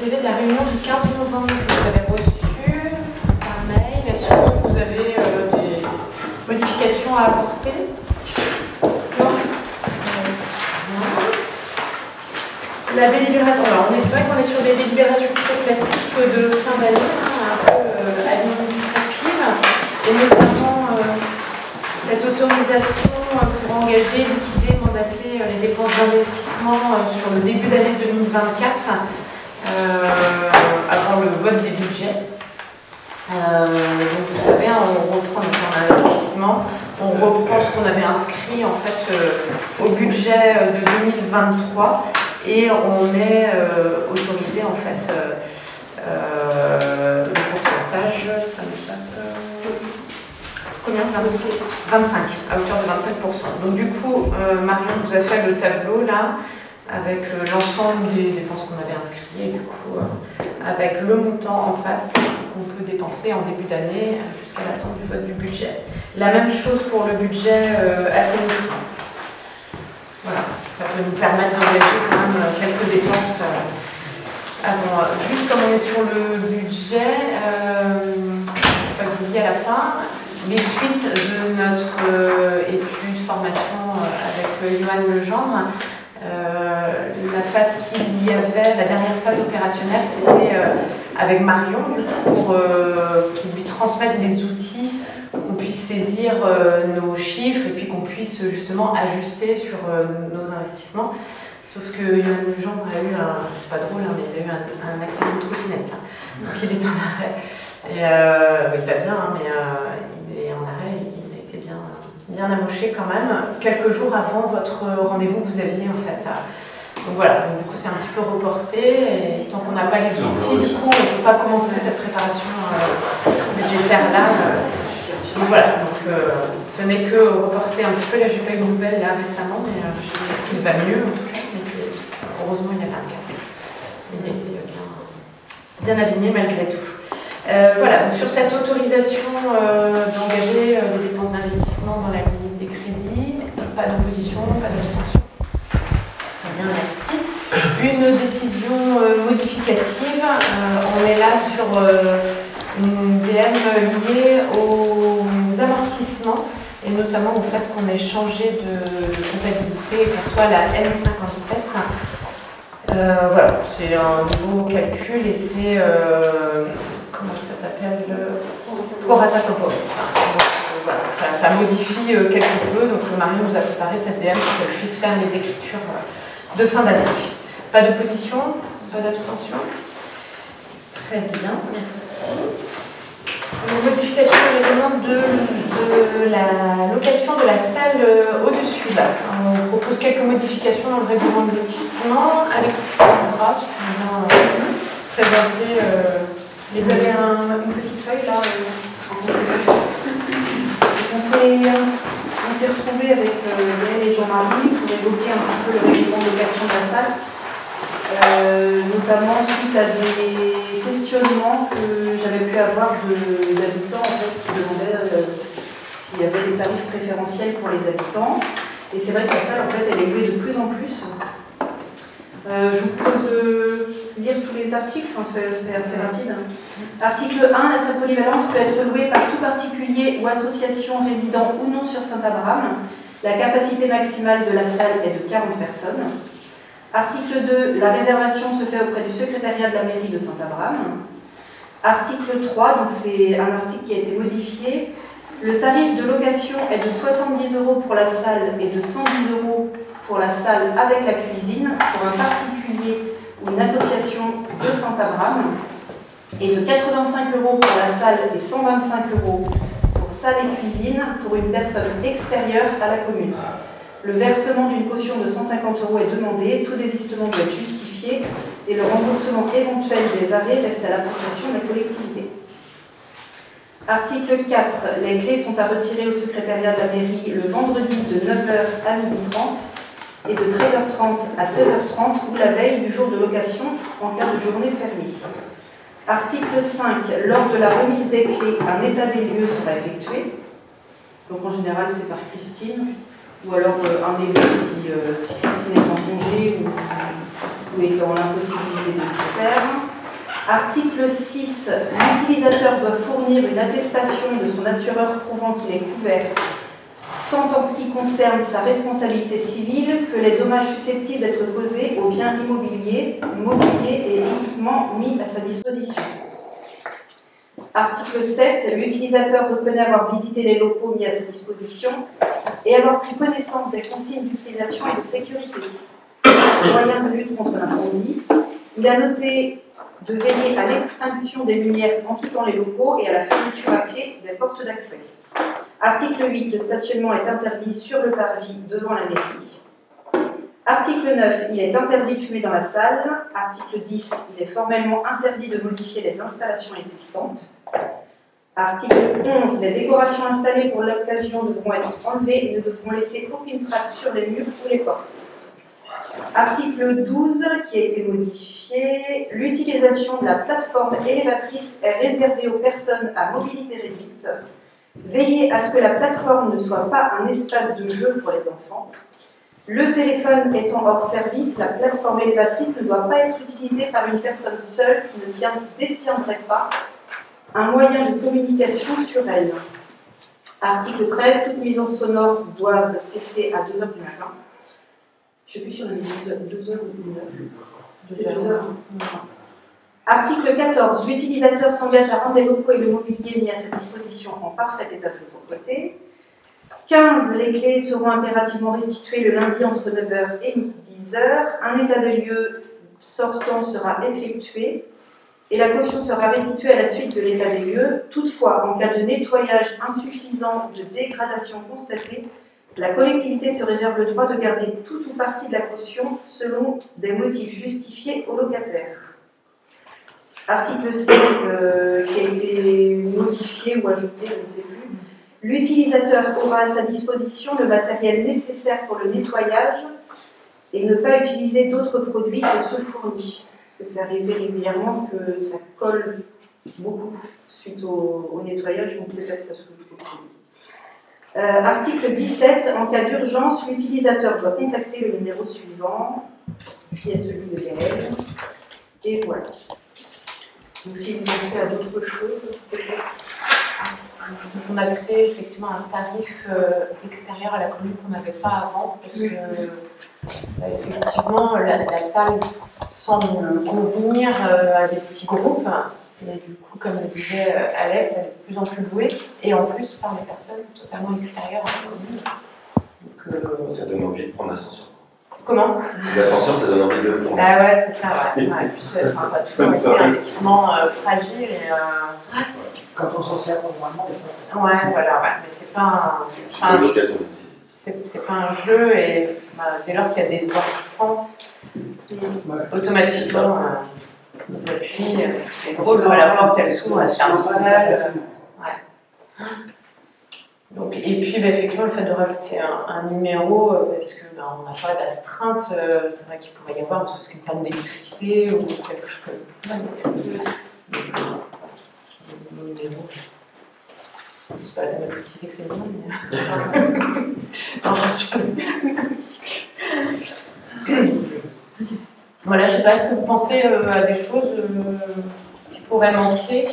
PV de la réunion du 15 novembre que vous avez reçu par mail. Est-ce que vous avez des modifications à apporter? Non. La délibération, alors c'est vrai qu'on est sur des délibérations très classiques de fin d'année, un peu administratives, et notamment cette autorisation pour engager, liquider, mandater les dépenses d'investissement sur le début d'année 2024, avant le vote des budgets. Donc vous savez, on reprend notre investissement, on reprend ce qu'on avait inscrit en fait au budget de 2023 et on est autorisé en fait le pourcentage, ça me tape. Combien? 25, à hauteur de 25%. Donc du coup, Marion vous a fait le tableau là, avec l'ensemble des dépenses qu'on avait inscrites, et du coup, avec le montant en face qu'on peut dépenser en début d'année jusqu'à l'attente du vote du budget. La même chose pour le budget assainissement. Voilà, ça peut nous permettre d'engager quand même quelques dépenses avant. Juste comme on est sur le budget, pas que je vous dis à la fin, les suites de notre étude formation avec Yoann Legendre, la phase qu'il y avait, la dernière phase opérationnelle, c'était avec Marion, pour qu'il lui transmette des outils, qu'on puisse saisir nos chiffres et puis qu'on puisse justement ajuster sur nos investissements. Sauf que Yoann Legendre a eu c'est pas drôle, hein, mais il a eu un accident de trottinette. Donc il est en arrêt. Et il va bien, hein, mais il est en arrêt, il a été bien amoché quand même, quelques jours avant votre rendez-vous que vous aviez en fait. Donc voilà, donc, du coup c'est un petit peu reporté, et tant qu'on n'a pas les outils, du coup on ne peut pas commencer cette préparation budgétaire là. Donc voilà, donc, ce n'est que reporté un petit peu. Là j'ai pas eu de nouvelles là récemment, mais je sais qu'il va mieux en tout cas, mais heureusement il y avait un casse. Il a été bien abîmé malgré tout. Voilà, donc sur cette autorisation d'engager des dépenses d'investissement dans la limite des crédits, pas d'opposition, pas d'abstention. Très bien, merci. Une décision modificative, on est là sur une DM liée aux amortissements et notamment au fait qu'on ait changé de comptabilité et qu'on soit à la M57. Voilà, c'est un nouveau calcul et c'est comment ça s'appelle, prorata temporis. Voilà, ça modifie quelque peu, donc Marion nous a préparé cette DM pour qu'elle puisse faire les écritures de fin d'année. Pas d'opposition, pas d'abstention. Très bien, merci. Une modification de règlement de la location de la salle au-dessus. Là. On propose quelques modifications dans le règlement de lotissement. Alexandra, si tu veux présenter. Vous avez une petite feuille là. On s'est retrouvés avec Yael et Jean-Marie pour évoquer un petit peu le règlement de location de la salle, notamment suite à des questionnements que j'avais pu avoir d'habitants en fait, qui demandaient s'il y avait des tarifs préférentiels pour les habitants. Et c'est vrai que la salle en fait, elle est élevée de plus en plus. Je vous propose de lire tous les articles, enfin, c'est assez rapide. Article 1, la salle polyvalente peut être louée par tout particulier ou association résidant ou non sur Saint-Abraham. La capacité maximale de la salle est de 40 personnes. Article 2, la réservation se fait auprès du secrétariat de la mairie de Saint-Abraham. Article 3, donc c'est un article qui a été modifié. Le tarif de location est de 70 € pour la salle et de 110 € pour la salle avec la cuisine pour un particulier ou une association de Saint-Abraham et de 85 € pour la salle et 125 € pour salle et cuisine pour une personne extérieure à la commune. Le versement d'une caution de 150 € est demandé, tout désistement doit être justifié et le remboursement éventuel des arrêts reste à l'appréciation de la collectivité. Article 4. Les clés sont à retirer au secrétariat de la mairie le vendredi de 9 h à 12h30 et de 13h30 à 16h30 ou la veille du jour de location en cas de journée fériée. Article 5. Lors de la remise des clés, un état des lieux sera effectué. Donc en général, c'est par Christine, ou alors un élu si Christine est en congé ou est dans l'impossibilité de le faire. Article 6. L'utilisateur doit fournir une attestation de son assureur prouvant qu'il est couvert, tant en ce qui concerne sa responsabilité civile que les dommages susceptibles d'être causés aux biens immobiliers, mobiliers et équipements mis à sa disposition. Article 7. L'utilisateur reconnaît avoir visité les locaux mis à sa disposition et avoir pris connaissance des consignes d'utilisation et de sécurité. Moyen de lutte contre l'incendie. Il a noté de veiller à l'extinction des lumières en quittant les locaux et à la fermeture à clé des portes d'accès. Article 8. Le stationnement est interdit sur le parvis devant la mairie. Article 9. Il est interdit de fumer dans la salle. Article 10. Il est formellement interdit de modifier les installations existantes. Article 11. Les décorations installées pour l'occasion devront être enlevées et ne devront laisser aucune trace sur les murs ou les portes. Article 12, qui a été modifié. L'utilisation de la plateforme élévatrice est réservée aux personnes à mobilité réduite. Veillez à ce que la plateforme ne soit pas un espace de jeu pour les enfants. Le téléphone étant hors service, la plateforme élévatrice ne doit pas être utilisée par une personne seule qui ne détiendrait pas un moyen de communication sur elle. Article 13, toutes nuisances sonores doivent cesser à 2h du matin. Je ne sais plus si on a mis 2h ou 1h. C'est 2h. Article 14. L'utilisateur s'engage à rendre les locaux et le mobilier mis à sa disposition en parfait état de propreté. 15. Les clés seront impérativement restituées le lundi entre 9h et 10h. Un état de lieu sortant sera effectué et la caution sera restituée à la suite de l'état des lieux. Toutefois, en cas de nettoyage insuffisant, de dégradation constatée, la collectivité se réserve le droit de garder tout ou partie de la caution selon des motifs justifiés au locataire. Article 16, qui a été modifié ou ajouté, je ne sais plus. L'utilisateur aura à sa disposition le matériel nécessaire pour le nettoyage et ne pas utiliser d'autres produits que ceux fournis. Parce que c'est arrivé régulièrement que ça colle beaucoup suite au nettoyage, donc peut-être parce que je trouve. Article 17. En cas d'urgence, l'utilisateur doit contacter le numéro suivant, qui est celui de Gaël. Et voilà. Donc si vous pensez à d'autres choses, on a créé effectivement un tarif extérieur à la commune qu'on n'avait pas avant, parce que effectivement la salle semble convenir à des petits groupes. Et du coup, comme le disait Alex, elle est de plus en plus louée, et en plus par des personnes totalement extérieures à la commune. Donc, ça donne envie de prendre l'ascenseur. Comment? L'ascenseur, ça donne envie de le prendre. Ah ouais, c'est ça, ouais. Ouais, et puis, ça a toujours été un équipement fragile. Et, quand on s'en sert normalement, ouais, voilà, ouais. Mais c'est pas un jeu, et dès lors qu'il y a des enfants, automatiquement. Et puis, c'est drôle, la porte elle s'ouvre, elle se ferme toute seule. Ouais. Donc, et puis, effectivement, le fait de rajouter un numéro, parce qu'on n'a pas d'astreinte, c'est vrai qu'il pourrait y avoir, ne serait-ce qu'une panne d'électricité ou quelque chose comme ça. Le numéro. C'est pas la peine de préciser que c'est bien, mais. Non, voilà, je ne sais pas, est-ce que vous pensez à des choses qui pourraient manquer?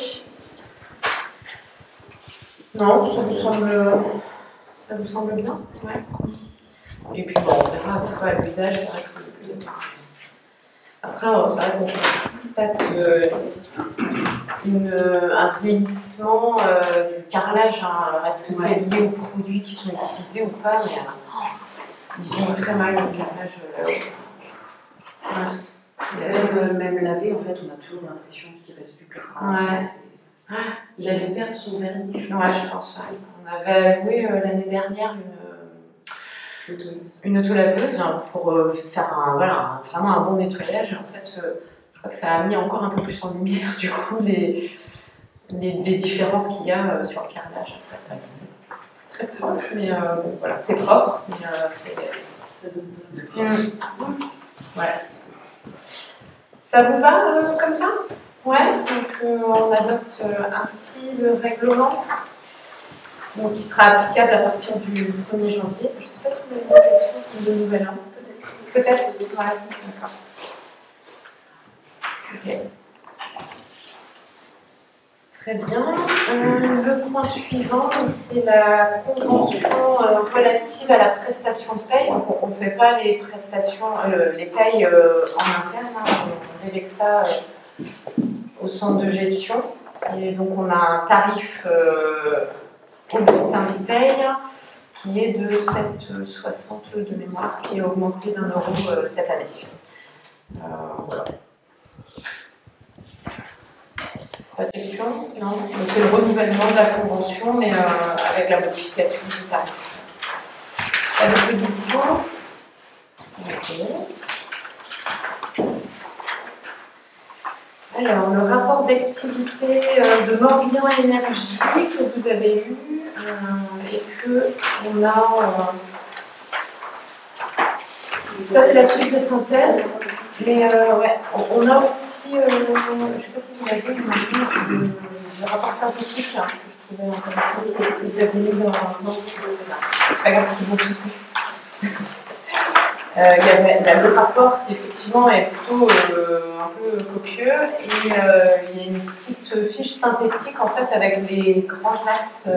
Non, ça vous semble bien? Ouais. Et puis bon, on verra des fois à l'usage, c'est vrai que après, c'est vrai qu'on constate un vieillissement du carrelage. Hein. Alors, est-ce que c'est lié aux produits qui sont utilisés ou pas? Mais il vieillit très mal le carrelage. Même lavé, en fait, on a toujours l'impression qu'il ne reste plus que il allait perdre son vernis. Ouais, je pense. Ouais. On avait loué l'année dernière une autolaveuse pour faire vraiment un bon nettoyage. Et en fait, je crois que ça a mis encore un peu plus en lumière, du coup, les différences qu'il y a sur le carrelage. C'est vrai que c'est très propre, mais bon, voilà, c'est propre. Mais, ça donne ouais. Ça vous va comme ça? Ouais, donc on adopte ainsi le règlement, donc qui sera applicable à partir du 1er janvier. Je ne sais pas si vous avez une question ou de nouvelles. Peut-être. Ouais, d'accord. Ok. Très bien. Le point suivant, c'est la convention relative à la prestation de paye. Donc, on ne fait pas les prestations, les payes en interne, hein. On délègue ça au centre de gestion. Et donc, on a un tarif au bulletin de paye qui est de 7,60 de mémoire, qui est augmenté d'1 € cette année. Voilà. Pas de questions? Non. C'est le renouvellement de la convention, mais avec la modification du tarif. Pas d'opposition? Ok. Alors, le rapport d'activité de Morbihan Énergie que vous avez eu et que on a. Ça, c'est la fiche de synthèse. Mais ouais, on a aussi, je ne sais pas si vous l'avez vu, le rapport synthétique là, que je trouvais intéressant, que vous avez mis dans c'est pas grave, parce qu'ils vont tous vu. Il y avait le rapport qui effectivement est plutôt un peu copieux et il y a une petite fiche synthétique en fait avec les grands axes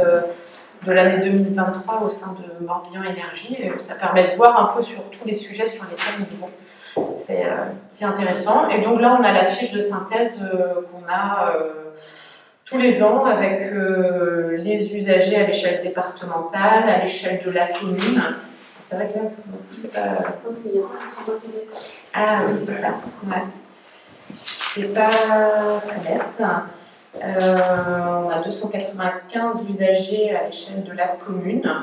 de l'année 2023 au sein de Morbihan Énergie. Et ça permet de voir un peu sur tous les sujets sur lesquels ils vont. C'est intéressant. Et donc là, on a la fiche de synthèse qu'on a tous les ans avec les usagers à l'échelle départementale, à l'échelle de la commune. C'est vrai que là, c'est pas. Ah oui, c'est ça. Ouais. C'est pas très bête. On a 295 usagers à l'échelle de la commune,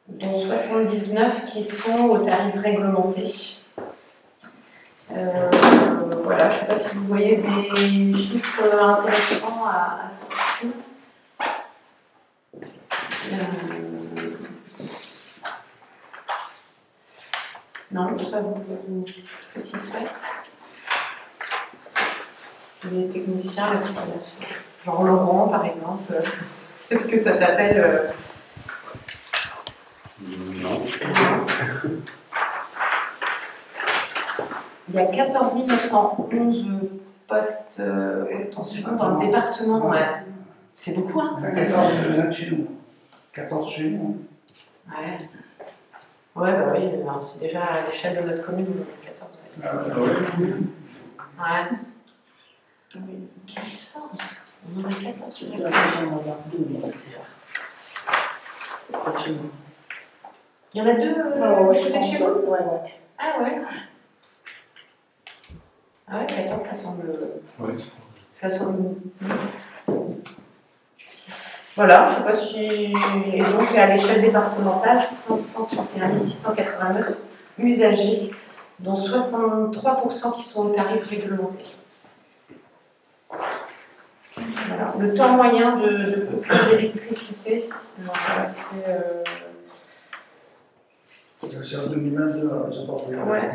dont 79 qui sont au tarif réglementé. Voilà, je ne sais pas si vous voyez des chiffres intéressants à sortir. Non, ça vous satisfait? Les techniciens, la population. Genre Laurent, par exemple, est-ce que ça t'appelle Non. Il y a 14 911 postes haute tension dans le département. Ouais. C'est beaucoup, hein? 14 chez nous. 14 chez nous. Ouais. Ouais, bah oui, c'est déjà à l'échelle de notre commune, 14. Ouais. Ouais. 14. On en a 14. Il y en a deux côté de chez vous? Ah ouais. Ah ouais, 14, ça semble. Ouais. Ça semble. Voilà, je ne sais pas si. Et donc, à l'échelle départementale, 531 689 usagers, dont 63% qui sont au tarif réglementé. Voilà. Le temps moyen de coupure d'électricité, c'est en 2022, ils ont pas pris. Ouais,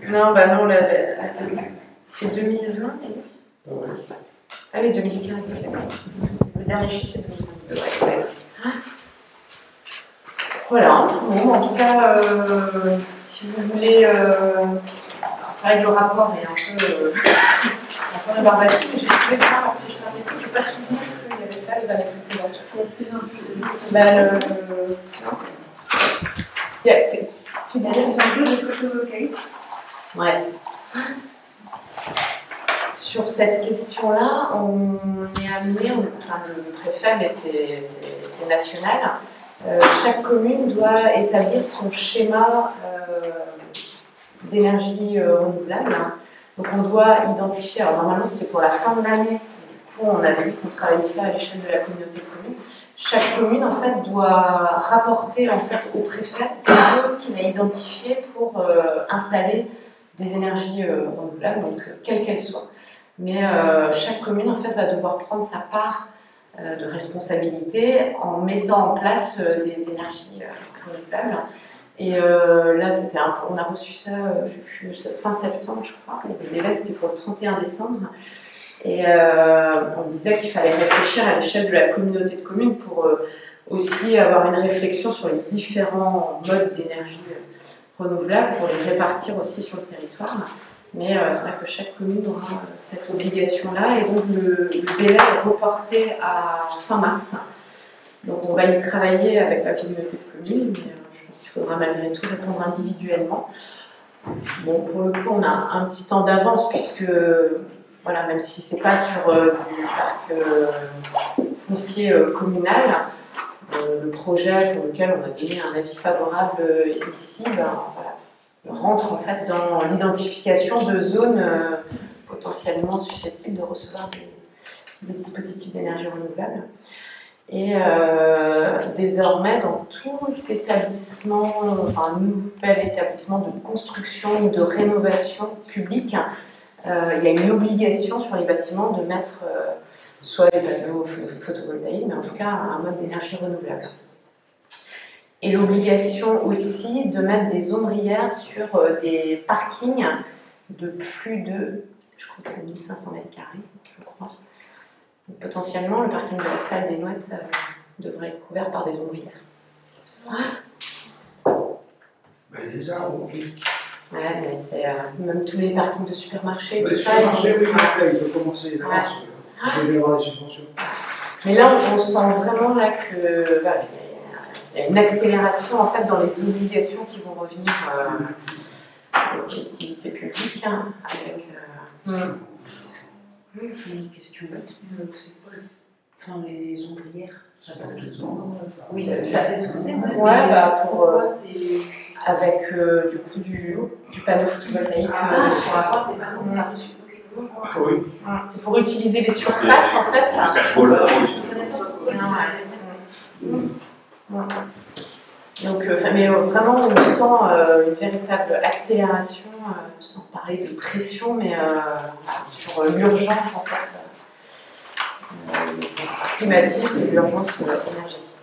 non, bah non, c'est 2020. Ouais. Ah oui, 2015. Le dernier chiffre, c'est 2022. Ouais, voilà, bon, en tout cas, si vous voulez. C'est vrai que le rapport est un peu rébarbatif, mais j'ai trouvé ça en fiche synthétique. Je n'ai pas souvenir qu'il y avait ça les années précédentes. Tu dirais plus en plus de photovoltaïque? Ouais. Sur cette question-là, on est amené, enfin le préfet, mais c'est national, chaque commune doit établir son schéma d'énergie renouvelable. Donc on doit identifier, alors normalement c'était pour la fin de l'année, du coup on avait dit qu'on travaillait ça à l'échelle de la communauté de communes. Chaque commune en fait doit rapporter en fait au préfet les zones qu'il a identifiées pour installer des énergies renouvelables, donc quelles qu'elles soient. Mais chaque commune en fait va devoir prendre sa part de responsabilité en mettant en place des énergies renouvelables. Et là, on a reçu ça fin septembre, je crois. Et le délai, c'était pour le 31 décembre. Et on disait qu'il fallait réfléchir à l'échelle de la communauté de communes pour aussi avoir une réflexion sur les différents modes d'énergie renouvelable, pour les répartir aussi sur le territoire. Mais c'est vrai que chaque commune aura cette obligation-là, et donc le délai est reporté à fin mars. Donc on va y travailler avec la communauté de communes, mais je pense qu'il faudra malgré tout répondre individuellement. Bon, pour le coup, on a un petit temps d'avance, puisque, voilà, même si c'est pas sur du parc foncier communal, le projet pour lequel on a donné un avis favorable ici, voilà, rentre en fait dans l'identification de zones potentiellement susceptibles de recevoir des dispositifs d'énergie renouvelable. Et désormais, dans tout établissement, enfin nouvel établissement de construction ou de rénovation publique, il y a une obligation sur les bâtiments de mettre soit des panneaux photovoltaïques, mais en tout cas un mode d'énergie renouvelable. Et l'obligation aussi de mettre des ombrières sur des parkings de plus de, je crois que c'est 1500 mètres carrés, je crois. Donc, potentiellement, le parking de la salle des Nouettes devrait être couvert par des ombrières. Des arbres, ok. Ouais, mais c'est même tous les parkings de supermarchés, tout Les ça. supermarchés, oui, il faut commencer d'avance. Il peut y avoir des subventions. Mais là, on sent vraiment là que voilà, il y a une accélération en fait dans les obligations qui vont revenir aux collectivités publiques avec. Une question bête, c'est quoi les ombrières? Ça porte les ombres. Oui, ça c'est ce que c'est. Ouais, pourquoi c'est. avec du coup du panneau photovoltaïque sur la porte. Des panneaux par-dessus. Oui. C'est pour utiliser les surfaces en fait. Ça. Donc, mais vraiment, on sent une véritable accélération, sans parler de pression, mais sur l'urgence en fait climatique et l'urgence énergétique.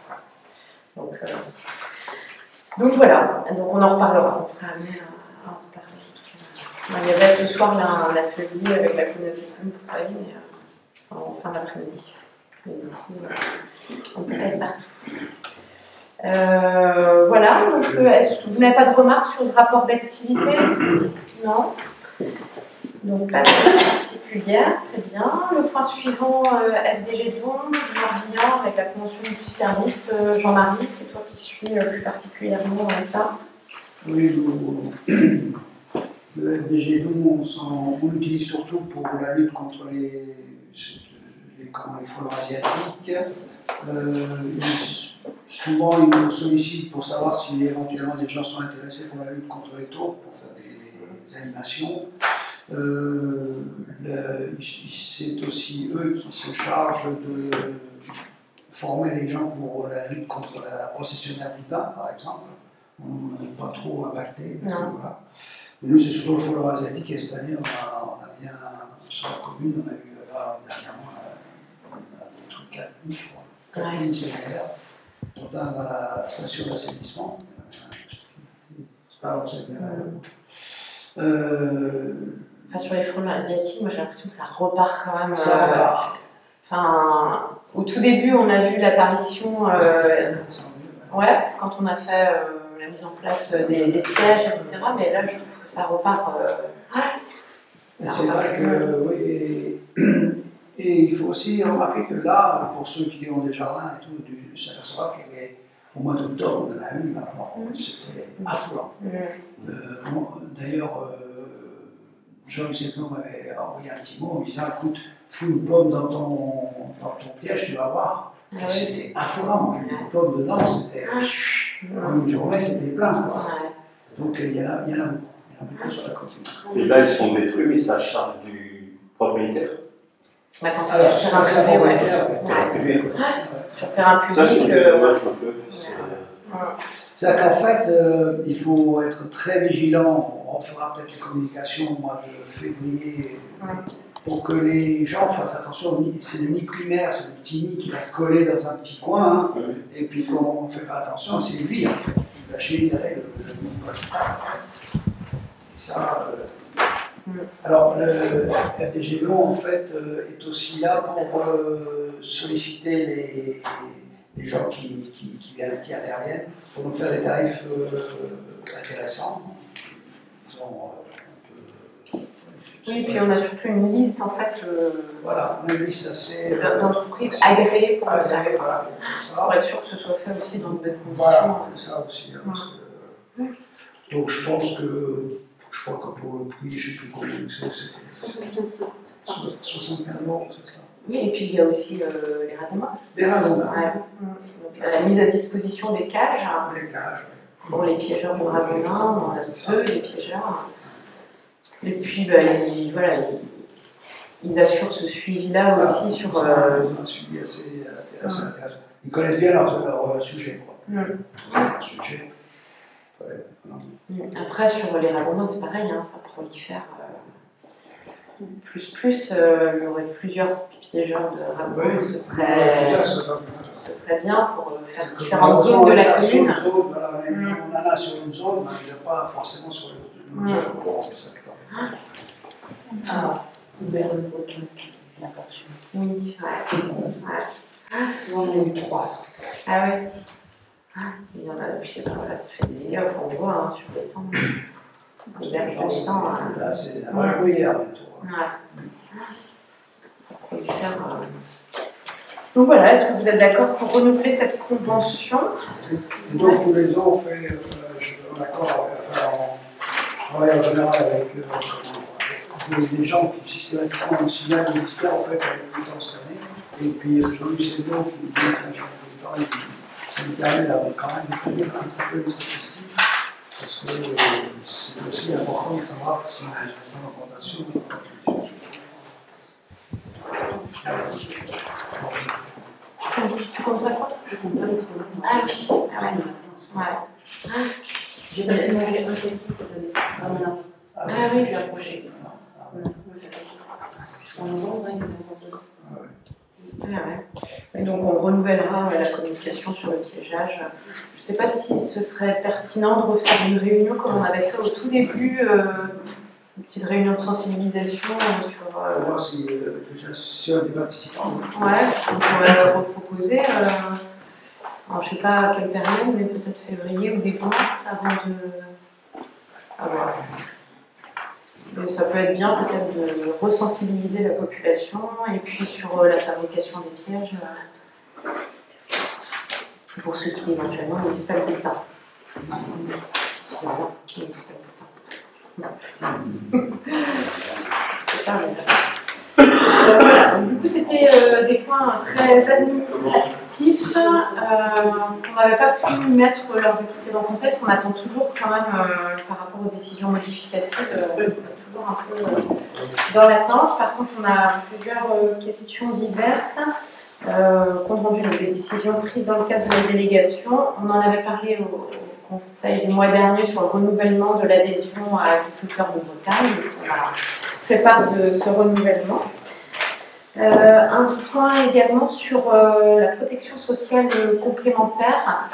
Donc voilà, donc on en reparlera, on sera amené à en reparler. Il y avait ce soir là, un atelier avec la communauté de communes pour travailler, mais en fin d'après-midi. Mais du coup, on peut pas être partout. Voilà, donc est-ce que vous n'avez pas de remarques sur ce rapport d'activité? Non. Donc pas de remarques particulières, très bien. Le point suivant, FDG de Londres, Morbihan, avec la convention multiservice. Jean-Marie, c'est toi qui suis plus particulièrement ça. Oui, le FDG Don, on l'utilise surtout pour la lutte contre les frelons asiatiques. Souvent, ils nous sollicitent pour savoir si éventuellement des gens sont intéressés pour la lutte contre les taupes, pour faire des animations. C'est aussi eux qui se chargent de former les gens pour la lutte contre la processionnaire du pain, par exemple. On n'est pas trop impacté. Voilà. Mais nous, c'est surtout le frelon asiatique, et cette année, on a bien, sur la commune, on a eu dernièrement un truc 4 nuits, je crois. 4 nuits secondaires, dont un dans la station d'assainissement. C'est pas avancé bien. Sur les frelons asiatiques, moi j'ai l'impression que ça repart quand même. Ça repart. Au tout début, on a vu l'apparition. Ouais, quand on a fait la mise en place des pièges, etc. Mais là, je trouve que ça repart. C'est vrai que, oui, et il faut aussi remarquer que là, pour ceux qui ont des jardins et tout, s'apercevoir qu'il y avait, au mois d'octobre, on en a eu, c'était affolant. D'ailleurs, Jean Sepnon m'avait envoyé un petit mot en me disant, écoute, fous une pomme dans ton piège, tu vas voir. C'était affolant, une pomme dedans, c'était. En une journée, c'était plein. Donc il y en a beaucoup. Il y en a beaucoup sur la commune. Et là, ils sont détruits, mais ça charge du propriétaire. Quand c'est sur terrain privé, sur terrain public. C'est-à-dire qu'en fait, il faut être très vigilant. On fera peut-être une communication au mois de février pour que les gens fassent attention. C'est le nid primaire, c'est le petit nid qui va se coller dans un petit coin. Et puis quand on ne fait pas attention, c'est lui en fait qui va générer le nid principal. Et ça. Alors, le FDG Long, en fait, est aussi là pour solliciter les gens qui interviennent, pour nous faire des tarifs intéressants. Disons, un peu Oui, puis on a surtout une liste en fait Voilà, on a une liste assez. d'entreprises agréées pour le faire. Voilà, ça. Pour être sûr que ce soit fait aussi dans de bonnes conditions. Voilà, c'est ça aussi. Hein, parce que, donc je pense que, je crois que pour le prix, je ne sais plus combien c'est. 75 €, c'est ça. Oui, et puis il y a aussi les radiomats. Les radiomats. Ouais. Donc, la mise à disposition des cages. Les cages, oui. Pour les piégeurs de ragondins, on a deux, les piégeurs. Et puis, voilà, ils assurent ce suivi-là aussi sur. Un suivi assez intéressant. Ils connaissent bien leur sujet, quoi. Leur sujet. Ouais, Après, sur les ragondins, c'est pareil, hein, ça prolifère. Plus, il y aurait plusieurs piégeurs de ragondins, oui, ce serait bien pour faire différentes zones zones de la commune. On en a sur une zone, mais il n'y a pas forcément sur une zone. Ah, Breton, oui, on en a eu 3. Ah ouais. Il y en a, je sais pas, là, ça fait des dégâts, on voit hein, sur les temps. Là, c'est un vrai brouillard bientôt. Ça prolifère. Donc voilà, est-ce que vous êtes d'accord pour renouveler cette convention? Et donc tous les ans, on fait, je suis d'accord, je travaille en général avec des gens qui systématiquement nous signalent des histoires en fait avec le temps cette année. Et puis Jean-Luc Sédon qui nous dit que j'ai le temps, ça nous permet d'avoir quand même de connaître un petit peu les statistiques. Parce que c'est aussi important de savoir si on a une augmentation ou pas. Tu comptes pas quoi? Je compte pas les problèmes. Ah oui, ouais. J'ai pas pu manger un cookie cette année. Ah oui, Puis approché. Jusqu'en novembre, ils étaient encore Et donc on renouvellera la communication sur le piégeage. Je ne sais pas si ce serait pertinent de refaire une réunion comme on avait fait au tout début, une petite réunion de sensibilisation sur. Voir si on a des participants. Ouais, on pourrait reproposer. Alors je ne sais pas à quelle période, mais peut-être février ou début mars avant de. Ah, voilà. Donc, ça peut être bien peut-être de resensibiliser la population et puis sur la fabrication des pièges pour ceux qui éventuellement n'lisent pas le bulletin. Voilà, qui n'lisent pas le bulletin. C'est pas mal. Voilà, donc, du coup c'était des points très administratifs qu'on n'avait pas pu mettre lors du précédent conseil, parce qu'on attend toujours quand même par rapport aux décisions modificatives, on est toujours un peu dans l'attente. Par contre on a plusieurs questions diverses. Compte rendu des décisions prises dans le cadre de la délégation, on en avait parlé au conseil du mois dernier sur le renouvellement de l'adhésion à Agriculteurs de Bretagne, on a fait part de ce renouvellement. Un point également sur la protection sociale complémentaire.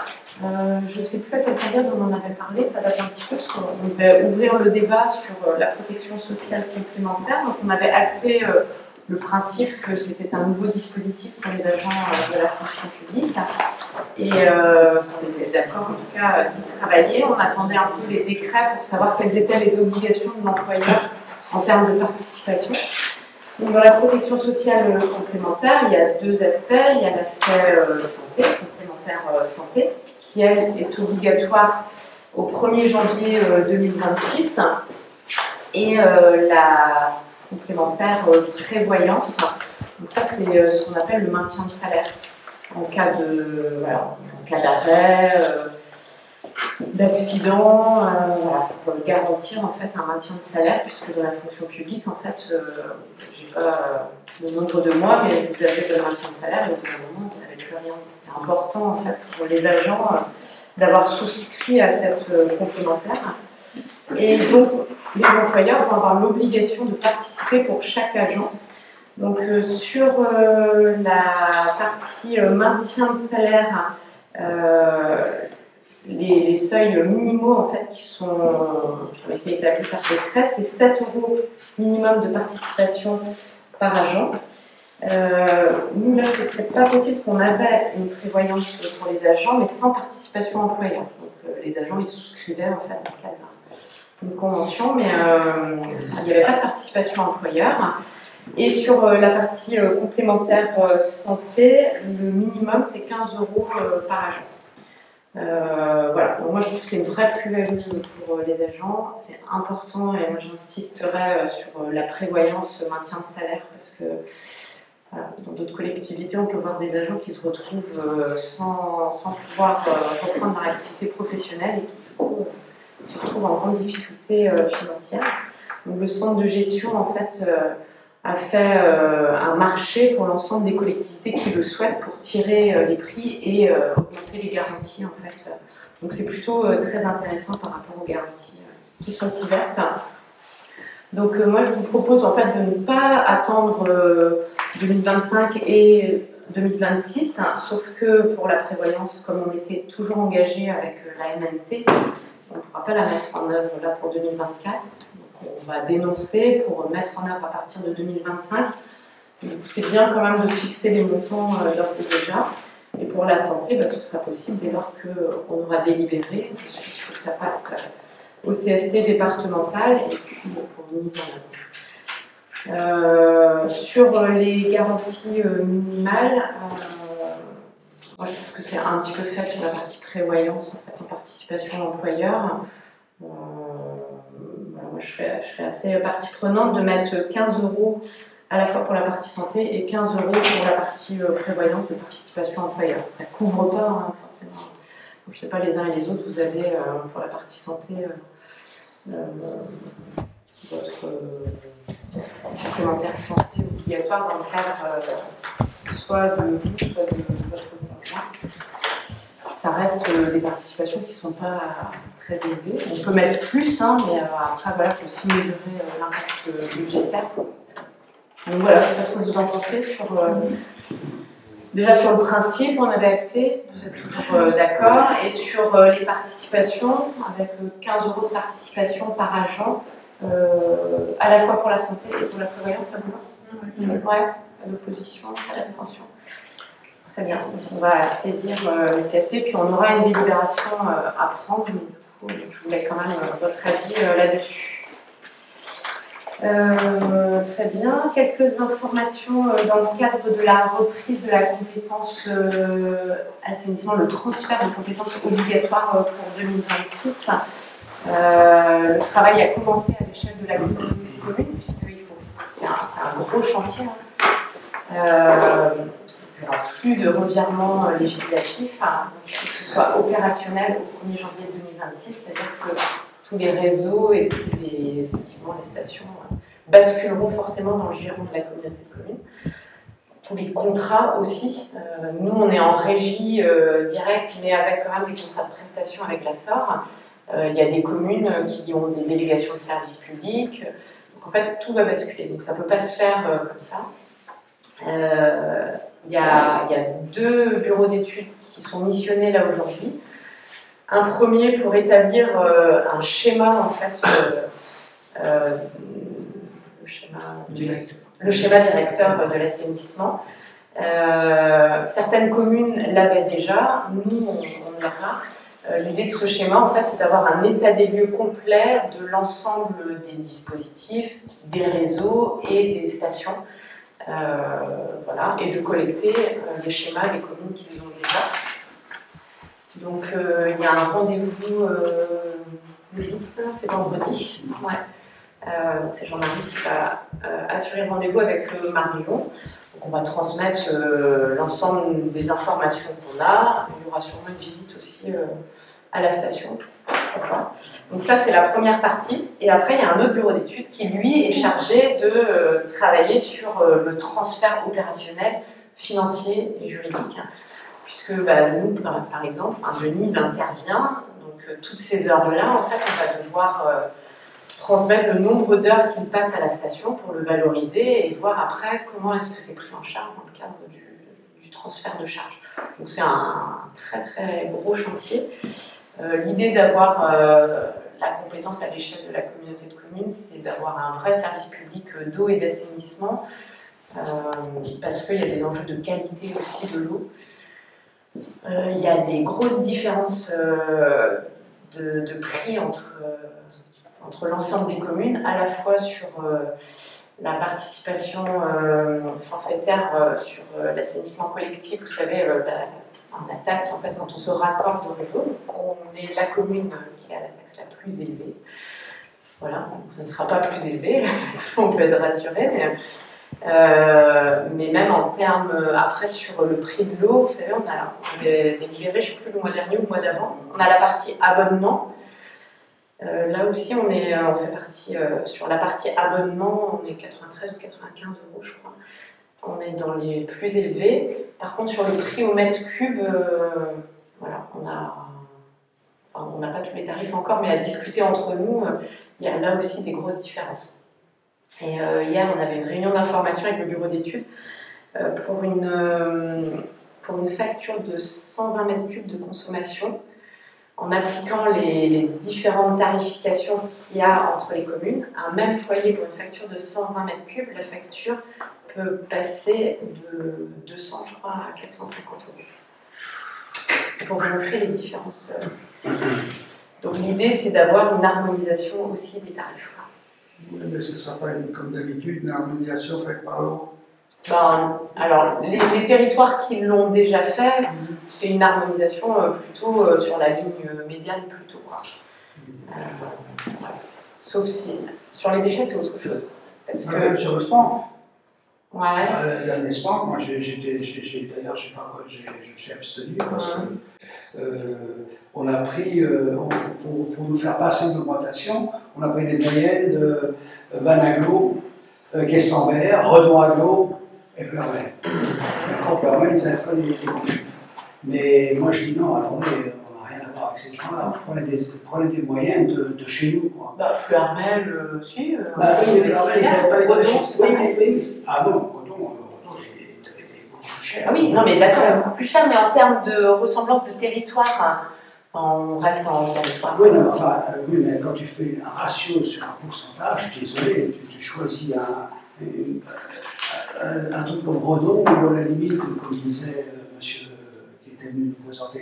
Je ne sais plus à quelle période on en avait parlé, ça date un petit peu parce qu'on devait ouvrir le débat sur la protection sociale complémentaire. Donc on avait acté le principe que c'était un nouveau dispositif pour les agents de la fonction publique. Et on était d'accord en tout cas d'y travailler. On attendait un peu les décrets pour savoir quelles étaient les obligations de l'employeur en termes de participation. Donc, dans la protection sociale complémentaire, il y a deux aspects. Il y a l'aspect santé, complémentaire santé, qui elle est obligatoire au 1er janvier 2026, et la complémentaire prévoyance. Donc ça, c'est ce qu'on appelle le maintien de salaire en cas de, voilà, en cas d'arrêt, d'accident, voilà, pour garantir en fait un maintien de salaire, puisque dans la fonction publique, en fait, j'ai pas le nombre de mois, mais vous avez le maintien de salaire et au bout d'un moment, vous n'avez plus rien. C'est important en fait pour les agents d'avoir souscrit à cette complémentaire. Et donc, les employeurs vont avoir l'obligation de participer pour chaque agent. Donc, sur la partie maintien de salaire, les seuils minimaux en fait, qui ont été établis par décret, c'est 7 € minimum de participation par agent. Nous, là, ce ne serait pas possible parce qu'on avait une prévoyance pour les agents, mais sans participation employeur. Donc, les agents, ils souscrivaient en fait dans le cadre une convention, mais il n'y avait pas de participation employeur. Et sur la partie complémentaire santé, le minimum c'est 15 € par agent. Voilà, donc moi je trouve que c'est une vraie plus-value pour les agents, c'est important et moi j'insisterai sur la prévoyance maintien de salaire parce que voilà, dans d'autres collectivités on peut voir des agents qui se retrouvent sans pouvoir reprendre leur activité professionnelle et qui du coup se retrouvent en grande difficulté financière. Donc le centre de gestion en fait a fait un marché pour l'ensemble des collectivités qui le souhaitent pour tirer les prix et augmenter les garanties en fait. Donc c'est plutôt très intéressant par rapport aux garanties qui sont couvertes. Donc moi je vous propose en fait de ne pas attendre 2025 et 2026, sauf que pour la prévoyance, comme on était toujours engagé avec la MNT, on ne pourra pas la mettre en œuvre là pour 2024. On va dénoncer pour mettre en œuvre à partir de 2025. C'est bien quand même de fixer les montants d'ores et déjà. Et pour la santé, ce sera possible dès lors qu'on aura délibéré. Ensuite, il faut que ça passe au CST départemental et puis pour une mise en œuvre. Sur les garanties minimales, moi je trouve que c'est un petit peu fait sur la partie prévoyance en fait, en participation à l'employeur. Moi, je serais assez partie prenante de mettre 15 € à la fois pour la partie santé et 15 € pour la partie prévoyance de participation employeur. Ça ne couvre pas forcément. Je ne sais pas les uns et les autres, vous avez pour la partie santé votre complémentaire santé obligatoire dans le cadre soit de vous, soit de votre conjoint. Ça reste des participations qui ne sont pas très élevées. On peut mettre plus, mais après, voilà, il faut aussi mesurer l'impact budgétaire. Donc voilà, je ne sais pas ce que vous en pensez sur... déjà sur le principe, on avait acté, vous êtes toujours d'accord, et sur les participations, avec 15 € de participation par agent, à la fois pour la santé et pour la prévoyance, ça vous va? Ouais, pas d'opposition, pas d'abstention. Très bien, donc on va saisir le CST, puis on aura une délibération à prendre, mais du coup, je voulais quand même votre avis là-dessus. Très bien, quelques informations dans le cadre de la reprise de la compétence assainissement, le transfert de compétences obligatoires pour 2026. Le travail a commencé à l'échelle de la communauté de communes, puisqu'il faut, c'est un gros chantier. Il n'y aura plus de revirement législatif, il faut que ce soit opérationnel au 1er janvier 2026, c'est-à-dire que tous les réseaux et tous les équipements, les stations basculeront forcément dans le giron de la communauté de communes. Tous les contrats aussi. Nous, on est en régie directe, mais avec quand même des contrats de prestation avec la SOR. Il y a des communes qui ont des délégations de services publics. Donc en fait, tout va basculer. Donc ça ne peut pas se faire comme ça. Il y a 2 bureaux d'études qui sont missionnés là aujourd'hui. Un premier pour établir un schéma en fait, le schéma directeur de l'assainissement. Certaines communes l'avaient déjà, nous on l'a pas. L'idée de ce schéma en fait, c'est d'avoir un état des lieux complet de l'ensemble des dispositifs, des réseaux et des stations. Voilà, et de collecter les schémas des communes qui les ont déjà. Donc il y a un rendez-vous le 8, c'est vendredi. Ouais. C'est Jean-Marie qui va assurer le rendez-vous avec Marion. Donc on va transmettre l'ensemble des informations qu'on a. Il y aura sûrement une visite aussi à la station. Enfin, donc ça c'est la première partie, et après il y a un autre bureau d'études qui lui est chargé de travailler sur le transfert opérationnel, financier et juridique, puisque nous par exemple, Denis il intervient, donc toutes ces heures-là en fait on va devoir transmettre le nombre d'heures qu'il passe à la station pour le valoriser et voir après comment est-ce que c'est pris en charge dans le cadre du transfert de charge. Donc c'est un très très gros chantier. L'idée d'avoir la compétence à l'échelle de la communauté de communes, c'est d'avoir un vrai service public d'eau et d'assainissement, parce qu'il y a des enjeux de qualité aussi de l'eau. Il y a des grosses différences de prix entre entre l'ensemble des communes, à la fois sur la participation forfaitaire sur l'assainissement collectif, vous savez, la taxe, en fait, quand on se raccorde au réseau, on est la commune qui a la taxe la plus élevée. Voilà, donc ça ne sera pas plus élevé, on peut être rassuré, mais même en termes, après sur le prix de l'eau, vous savez, on a délibéré, je ne sais plus le mois dernier ou le mois d'avant, on a la partie abonnement. Là aussi, on fait partie, sur la partie abonnement, on est 93 ou 95 euros, je crois. On est dans les plus élevés. Par contre, sur le prix au mètre cube, voilà, on n'a pas tous les tarifs encore, mais à discuter entre nous, il y a là aussi des grosses différences. Et hier, on avait une réunion d'information avec le bureau d'études pour une facture de 120 mètres cubes de consommation, en appliquant les différentes tarifications qu'il y a entre les communes. Un même foyer pour une facture de 120 mètres cubes, la facture peut passer de 200, je crois, à 450 euros. C'est pour vous montrer les différences. Donc l'idée, c'est d'avoir une harmonisation aussi des tarifs. Oui, mais est-ce que ça peut être, comme d'habitude, une harmonisation faite par l'eau? Alors, les territoires qui l'ont déjà fait, c'est une harmonisation plutôt sur la ligne médiane plutôt. Voilà. Sauf si, sur les déchets, c'est autre chose. Parce que... Même sur le sport. Ouais. La dernière sport, moi, d'ailleurs, je me suis abstenu parce que on a pris, pour nous faire passer une augmentation, on a pris des moyennes de Van Aglo, Questembert, Redon Aglo et Pleurmel. D'accord, Pleurmel, ils n'avaient pas les bons chiffres. Mais moi, je dis non, attendez, on n'a rien à voir avec ces gens-là. Prenez des moyennes de chez nous, quoi. Pleurmel, si. Oui, mais Pleurmel, ils n'avaient pas les bons chiffres. Oui. Ah non, Redon, était beaucoup plus cher. Ah oui, non, mais d'accord, beaucoup plus cher, mais en termes de ressemblance de territoire, on reste en territoire. Oui, non, oui, mais quand tu fais un ratio sur un pourcentage, je suis désolé, tu choisis un truc comme Redon, où à la limite, comme disait monsieur qui était venu nous présenter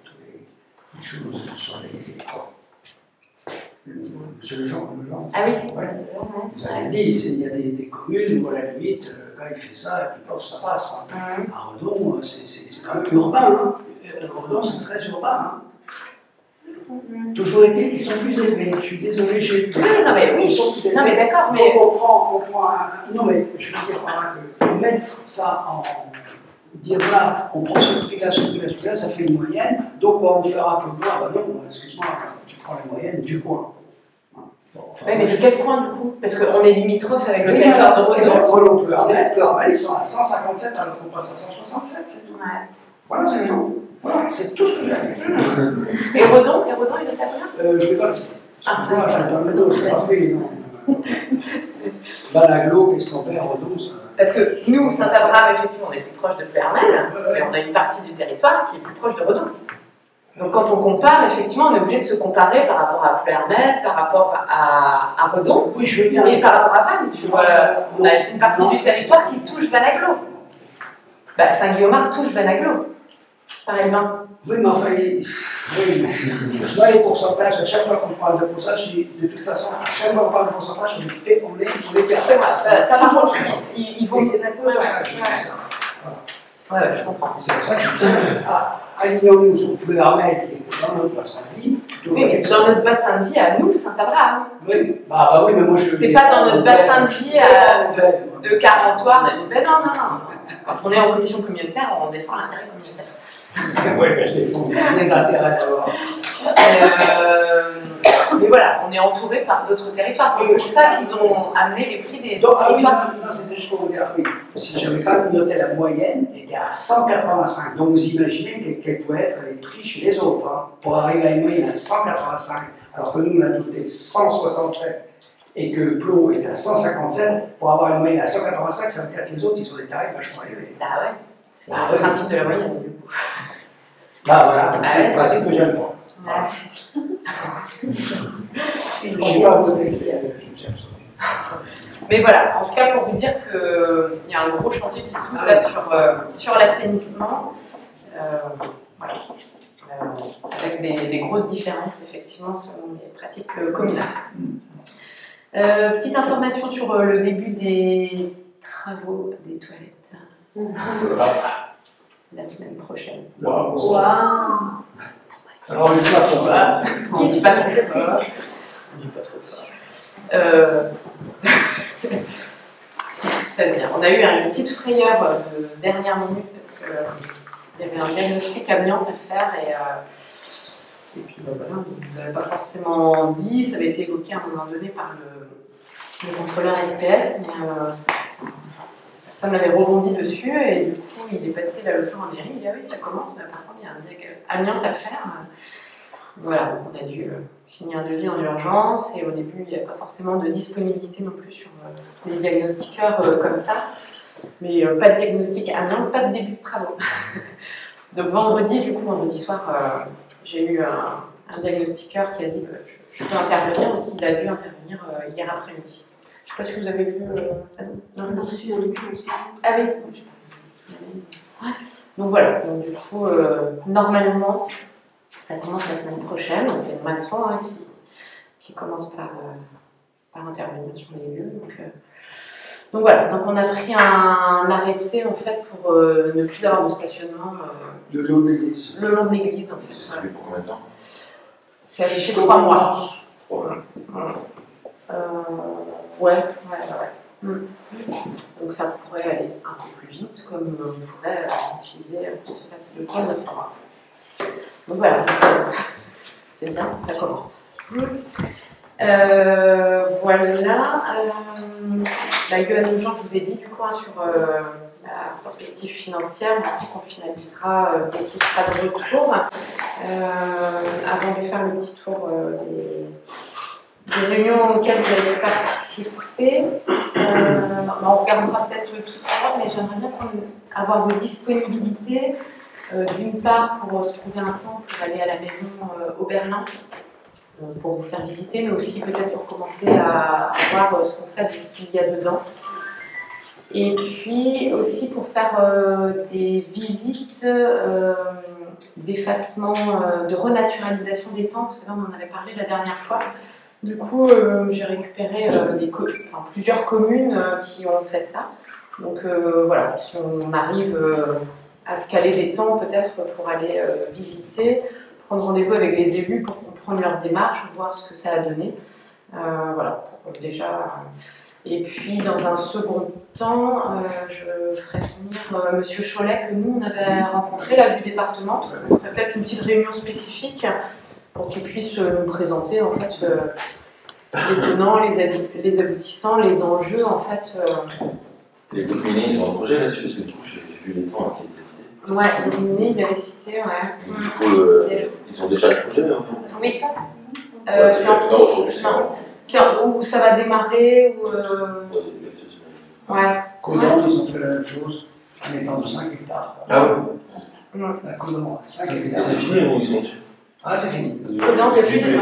toutes les choses sur les monsieur Lejean. Ah oui. Ouais. Vous avez dit, il y a des communes où à la limite, le gars il fait ça, et puis pof, ça passe. À Redon, c'est quand même urbain. Hein. Redon, c'est très urbain. Hein. Toujours été, ils sont plus élevés. Je suis désolé, j'ai eu. Oui, non, mais oui. Ils sont plus élevés. Non, mais d'accord, mais. On prend non, mais je veux dire par là que mettre ça en. Dire là, on prend ce prix-là, ça fait une moyenne, donc on va vous faire un peu moins. Bah non, excuse-moi, tu prends la moyenne du coin. Bon, enfin, oui, mais de quel coin du coup? Parce qu'on est limitrophe avec le territoire de Redon. Pleurmel, ils sont à 157 alors qu'on passe à 167, c'est tout. Ouais. Voilà, c'est tout. Voilà, c'est tout ce que j'ai à dire. Et Redon, il est à combien? Je ne vais pas le dire. Moi, je ne vais pas payer, non. Van Aglo, Questembert, Redon, ça. Parce que nous, Saint-Abraham, effectivement, on est plus proche de Pleurmel, mais on a une partie du territoire qui est plus proche de Redon. Donc quand on compare, effectivement, on est obligé de se comparer par rapport à Pleurmel, par rapport à Redon, oui, je veux bien. Et par rapport à Vannes. Tu vois, on a une partie du territoire qui touche Van Aglo. Saint-Guillaumard touche Van Aglo, par Elvin. Oui, mais enfin, moi, les pourcentages, à chaque fois qu'on parle de pourcentage, je dis, de toute façon, à chaque fois qu'on parle de pourcentage, on est C'est vrai, ça par contre, il faut. C'est d'accord, ça, je dis ça. Ouais, je comprends. C'est pour ça que je dis, alignons-nous sur Pleurmel qui est dans notre bassin de vie. Oui, mais dans notre bassin de vie, à nous, Saint-Abraham. Oui, oui, mais moi je. C'est pas dans notre bassin de vie de Carentoire. Ben non. Quand on est en commission communautaire, on défend l'intérêt communautaire. Oui, mais je défends les intérêts d'abord. Mais voilà, on est entouré par d'autres territoires. C'est pour ça qu'ils ont amené les prix des territoires. Non, c'était juste pour vous dire, oui. Si j'avais quand même noté la moyenne, était à 185. Donc vous imaginez quels pouvaient être les prix chez les autres. Hein, pour arriver à une moyenne à 185, alors que nous, on a noté 167 et que Plot est à 157, pour avoir une moyenne à 185, ça veut dire que les autres, ils ont des tarifs vachement élevés. Ah ouais, c'est le principe de la moyenne, du coup. Voilà, c'est le principe que j'aime pas. Mais voilà, en tout cas pour vous dire qu'il y a un gros chantier qui s'ouvre là sur l'assainissement. Voilà. avec des grosses différences effectivement selon les pratiques communales. Petite information sur le début des travaux des toilettes. La semaine prochaine. Wow. Alors, on dit pas trop mal. On dit pas trop fort. On dit pas trop ça. Si tout se passe bien. On a eu une petite frayeur de dernière minute parce qu'il y avait un diagnostic amiante à faire et puis voilà, on ne l'avait pas forcément dit, ça avait été évoqué à un moment donné par le contrôleur SPS, mais personne n'avait rebondi dessus et du coup il est passé là l'autre jour en mairie, il dit ah oui ça commence, mais par contre il y a un diagnostic amiante à faire. Voilà, donc on a dû signer un devis en urgence et au début il n'y a pas forcément de disponibilité non plus sur les diagnostiqueurs comme ça, mais pas de diagnostic amiante, pas de début de travaux. Donc vendredi soir, j'ai eu un diagnostiqueur qui a dit que je peux intervenir, donc il a dû intervenir hier après-midi. Je ne sais pas si vous avez vu. Non, On a reçu un document. Ah oui. Donc voilà, donc, du coup, normalement, ça commence la semaine prochaine. C'est le maçon qui commence par intervenir sur les lieux. Donc voilà, donc on a pris un arrêté en fait pour ne plus avoir de stationnement Le long de l'église. le long de l'église en fait. C'est prévu pour combien de temps? C'est affiché 3 mois. Ouais. Donc ça pourrait aller un peu plus vite, comme on pourrait utiliser ce papier de temps de 3 mois. Donc voilà, c'est bien, ça commence. Voilà. Yoann Jean, je vous ai dit du coup sur la perspective financière, qu'on finalisera dès qu'il sera de retour. Avant de faire le petit tour des réunions auxquelles vous avez participé, on regardera peut-être tout à l'heure, mais j'aimerais bien avoir vos disponibilités. D'une part, pour se trouver un temps pour aller à la maison Oberlin, pour vous faire visiter, mais aussi peut-être pour commencer à voir ce qu'on fait de ce qu'il y a dedans. Et puis aussi pour faire des visites d'effacement, de renaturalisation des temps. Vous savez, on en avait parlé la dernière fois. Du coup, j'ai récupéré plusieurs communes qui ont fait ça. Donc voilà, si on arrive à se caler des temps peut-être pour aller visiter, prendre rendez-vous avec les élus pour comprendre leur démarche, voir ce que ça a donné. Voilà, déjà. Et puis dans un second temps, je ferai venir Monsieur Cholet que nous on avait rencontré là du département. On ferait peut-être une petite réunion spécifique pour qu'il puisse nous présenter en fait les tenants, les aboutissants, les enjeux en fait. Les communés, ils ont un projet là-dessus, parce que du coup j'ai vu les temps qui étaient. Ouais, le dîner, il avait cité, ouais. Du coup, ils ont déjà le projet, hein. Oui. C'est non, aujourd'hui, c'est où ça va démarrer ou ouais. Codan, ils ont fait la même chose en étant de 5 hectares. Ah oui. La Codan, 5 Et hectares. c'est fini ou ils sont dessus? Ah, c'est fini. Codan, c'est fini.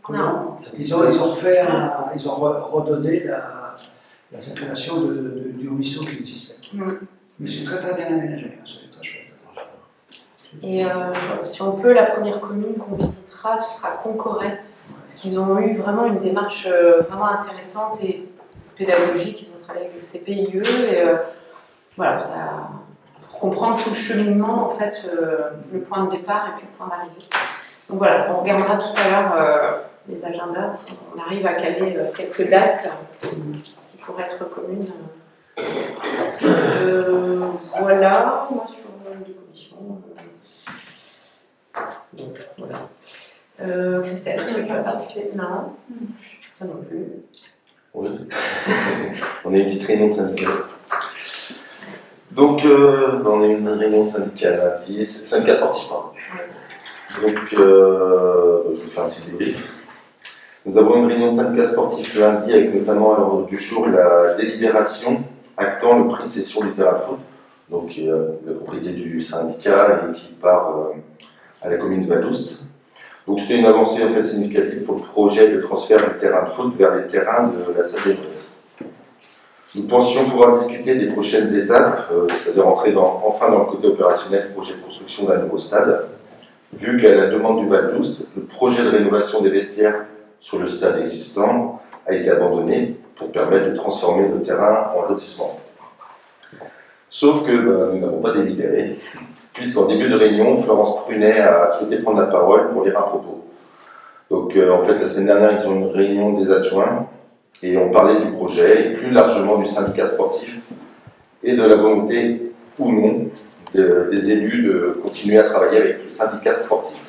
Non. Ils ont redonné la circulation du ruisseau qui existait. Mais c'est très très bien aménagé, c'est très chouette. Et si on peut, la première commune qu'on visitera, ce sera Concoret, parce qu'ils ont eu vraiment une démarche vraiment intéressante et pédagogique. Ils ont travaillé avec le CPIE et voilà, ça, pour comprendre tout le cheminement, en fait, le point de départ et puis le point d'arrivée. Donc voilà, on regardera tout à l'heure les agendas, si on arrive à caler quelques dates qui pourraient être communes. Voilà, moi sur les commissions. Donc voilà. Christelle, est-ce que tu vas participer? Non. Ça non plus. Oui. On a une petite réunion syndicale. Donc, on a une réunion syndicale lundi, syndicat sportif, pardon. Donc, je vais faire un petit débrief. Nous avons une réunion de syndicat sportif lundi avec notamment à l'ordre du jour la délibération actant le prix de cession du terrain de foot, donc la propriété du syndicat et qui part à la commune de Vadouste. Donc c'est une avancée en fait significative pour le projet de transfert du terrain de foot vers les terrains de la salle des fêtes. Nous pensions pouvoir discuter des prochaines étapes, c'est-à-dire entrer enfin dans le côté opérationnel du projet de construction d'un nouveau stade, vu qu'à la demande du Val d'Oust, le projet de rénovation des vestiaires sur le stade existant a été abandonné pour permettre de transformer le terrain en lotissement. Sauf que nous n'avons pas délibéré, puisqu'en début de réunion, Florence Prunet a souhaité prendre la parole pour lire un propos. Donc en fait, la semaine dernière, ils ont une réunion des adjoints et on parlait du projet et plus largement du syndicat sportif et de la volonté ou non des élus de continuer à travailler avec le syndicat sportif.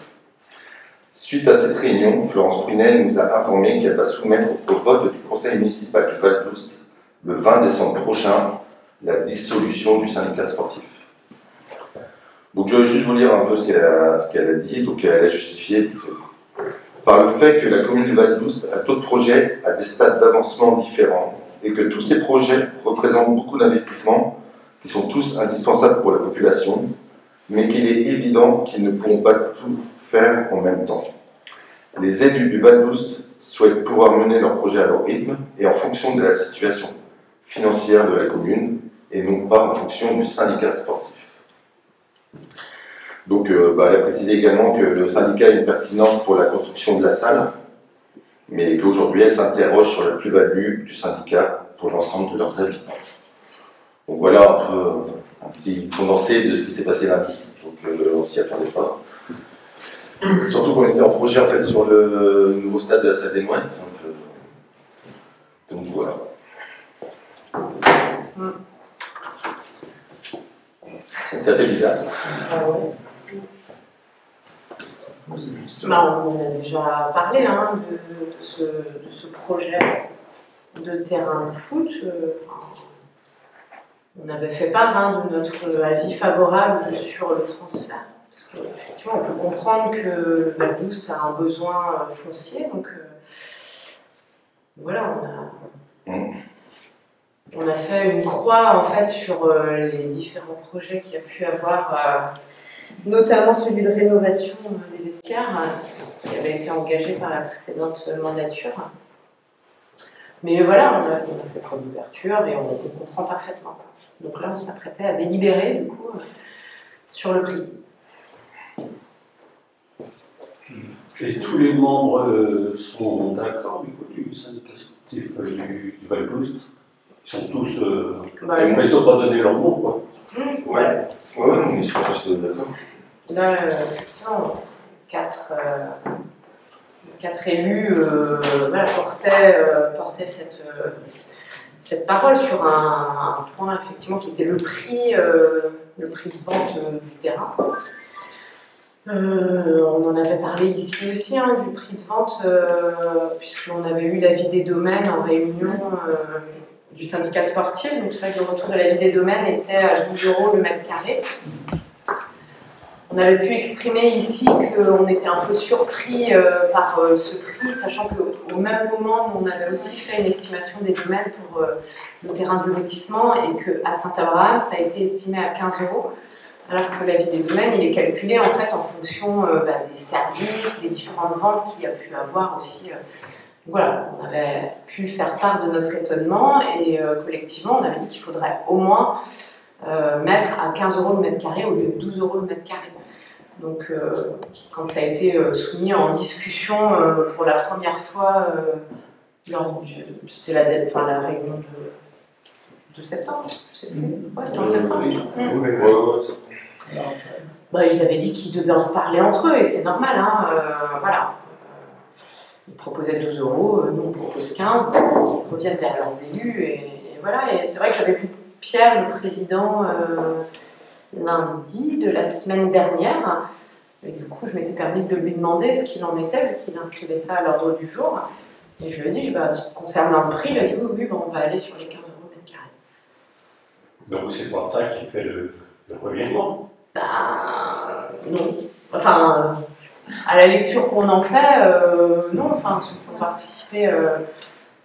Suite à cette réunion, Florence Prunet nous a informé qu'elle va soumettre au vote du conseil municipal du Val d'Oust le 20 décembre prochain la dissolution du syndicat sportif. Donc je vais juste vous lire un peu ce qu'elle a dit. Donc elle a justifié par le fait que la commune du Val d'Oust a d'autres projets à des stades d'avancement différents et que tous ces projets représentent beaucoup d'investissements qui sont tous indispensables pour la population, mais qu'il est évident qu'ils ne pourront pas tout faire en même temps. Les élus du Val d'Oust souhaitent pouvoir mener leurs projets à leur rythme et en fonction de la situation financière de la commune et non pas en fonction du syndicat sportif. Donc elle a précisé également que le syndicat a une pertinence pour la construction de la salle, mais qu'aujourd'hui elle s'interroge sur la plus-value du syndicat pour l'ensemble de leurs habitants. Donc voilà un petit condensé de ce qui s'est passé lundi. Donc on ne s'y attendait pas. Surtout qu'on était en projet en fait sur le nouveau stade de la salle des Mouettes. Donc voilà. Donc ça fait bizarre. Bah, on a déjà parlé de ce projet de terrain de foot. On avait fait part de notre avis favorable sur le transfert. Parce qu'effectivement, on peut comprendre que le Val d'Oust a un besoin foncier. Donc voilà, on a fait une croix en fait sur les différents projets qu'il y a pu avoir, notamment celui de rénovation des vestiaires qui avait été engagé par la précédente mandature. Mais voilà, on a fait preuve d'ouverture et on comprend parfaitement. Donc là, on s'apprêtait à délibérer du coup sur le prix. Et tous les membres sont d'accord du syndicat sportif du Val d'Oust. Ils sont tous. Ils ne sont pas donné leur nom, quoi. Ouais, on est tous d'accord. Là, effectivement, quatre élus portaient cette parole sur un point effectivement qui était le prix de vente du terrain. On en avait parlé ici aussi du prix de vente, puisqu'on avait eu l'avis des domaines en réunion du syndicat sportif. Donc c'est vrai que le retour de l'avis des domaines était à 12 € le mètre carré. On avait pu exprimer ici qu'on était un peu surpris par ce prix, sachant qu'au même moment, on avait aussi fait une estimation des domaines pour le terrain du lotissement et qu'à Saint-Abraham, ça a été estimé à 15 €, alors que l'avis des domaines, il est calculé en fait en fonction des services, des différentes ventes qu'il y a pu avoir aussi. Voilà, on avait pu faire part de notre étonnement et collectivement, on avait dit qu'il faudrait au moins mettre à 15 € le mètre carré au lieu de 12 € le mètre carré. Donc, quand ça a été soumis en discussion pour la première fois c'était la réunion de septembre, je sais plus. Ouais, c'était en septembre. Ils avaient dit qu'ils devaient en reparler entre eux et c'est normal, voilà. Ils proposaient 12 €, nous on propose 15, ils reviennent vers leurs élus et voilà. Et c'est vrai que j'avais vu Pierre, le président, lundi de la semaine dernière. Et du coup, je m'étais permis de lui demander ce qu'il en était, vu qu'il inscrivait ça à l'ordre du jour. Et je lui ai dit, concernant le prix, il a dit oui, on va aller sur les 15 € le mètre carré. Donc c'est pas ça qui fait le revirement. Non. Enfin, à la lecture qu'on en fait, non. Enfin, ceux qui ont participé,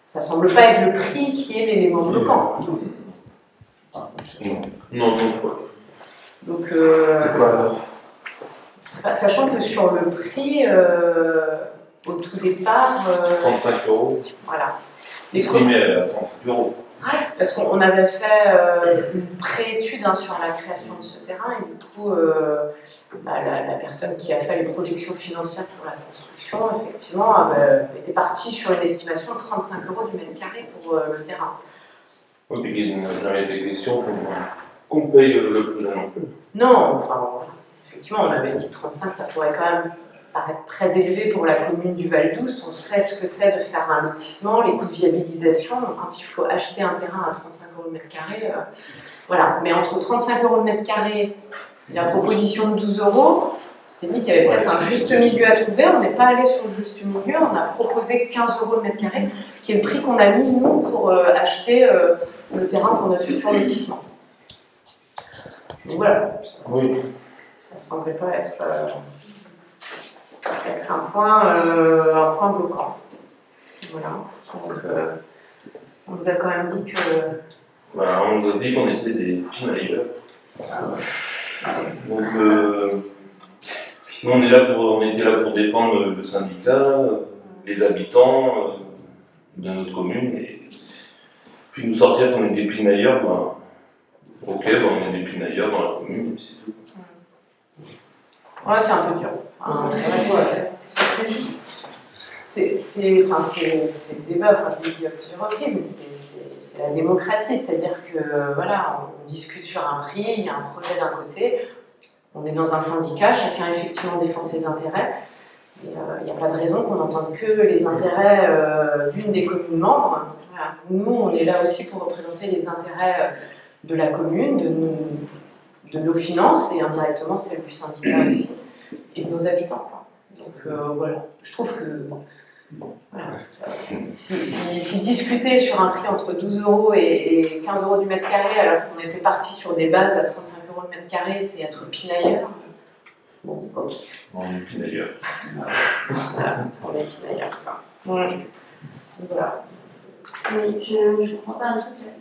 ça semble pas être le prix qui est l'élément bloquant. Non, je crois. Donc, c'est quoi alors? Sachant que sur le prix, au tout départ, 35 €. voilà. estimé à 35 €. Ouais, parce qu'on avait fait une préétude sur la création de ce terrain et du coup, la personne qui a fait les projections financières pour la construction, effectivement, était partie sur une estimation de 35 € du mètre carré pour le terrain. Oui, mais il n'a jamais été question qu'on paye le projet non plus. Non, enfin, effectivement, on avait dit 35, ça pourrait quand même paraître très élevé pour la commune du Val d'Oust. On sait ce que c'est de faire un lotissement, les coûts de viabilisation. Donc, quand il faut acheter un terrain à 35 € le mètre carré, voilà. Mais entre 35 € le mètre carré et la proposition de 12 €, c'était dit qu'il y avait peut-être un juste milieu à trouver. On n'est pas allé sur le juste milieu. On a proposé 15 € le mètre carré, qui est le prix qu'on a mis, nous, pour acheter le terrain pour notre futur lotissement. Donc voilà. Oui. Ça ne semblait pas être un point bloquant. Voilà. Donc, on nous a quand même dit que... Voilà, on nous a dit qu'on était des pinailleurs. Donc, nous, on était là pour défendre le syndicat, les habitants de notre commune. Et puis nous sortir qu'on était pinailleurs, ok, on est des pinailleurs dans la commune, et c'est tout. Ouais, c'est un peu dur. C'est le débat, je l'ai dit à plusieurs reprises, mais c'est la démocratie, c'est-à-dire que voilà, on discute sur un prix, il y a un projet d'un côté, on est dans un syndicat, chacun effectivement défend ses intérêts, et il n'y a pas de raison qu'on n'entende que les intérêts d'une des communes membres. Voilà. Nous, on est là aussi pour représenter les intérêts de la commune, de nos finances et indirectement celles du syndicat aussi, et de nos habitants. Quoi. Donc voilà, je trouve que voilà, si discuter sur un prix entre 12 € et 15 € du mètre carré, alors qu'on était parti sur des bases à 35 € le mètre carré, c'est être pinailleur. Bon, ok. On est pinailleurs. Voilà, on est pinailleur. Ouais. Voilà. Oui, je ne comprends pas un truc là.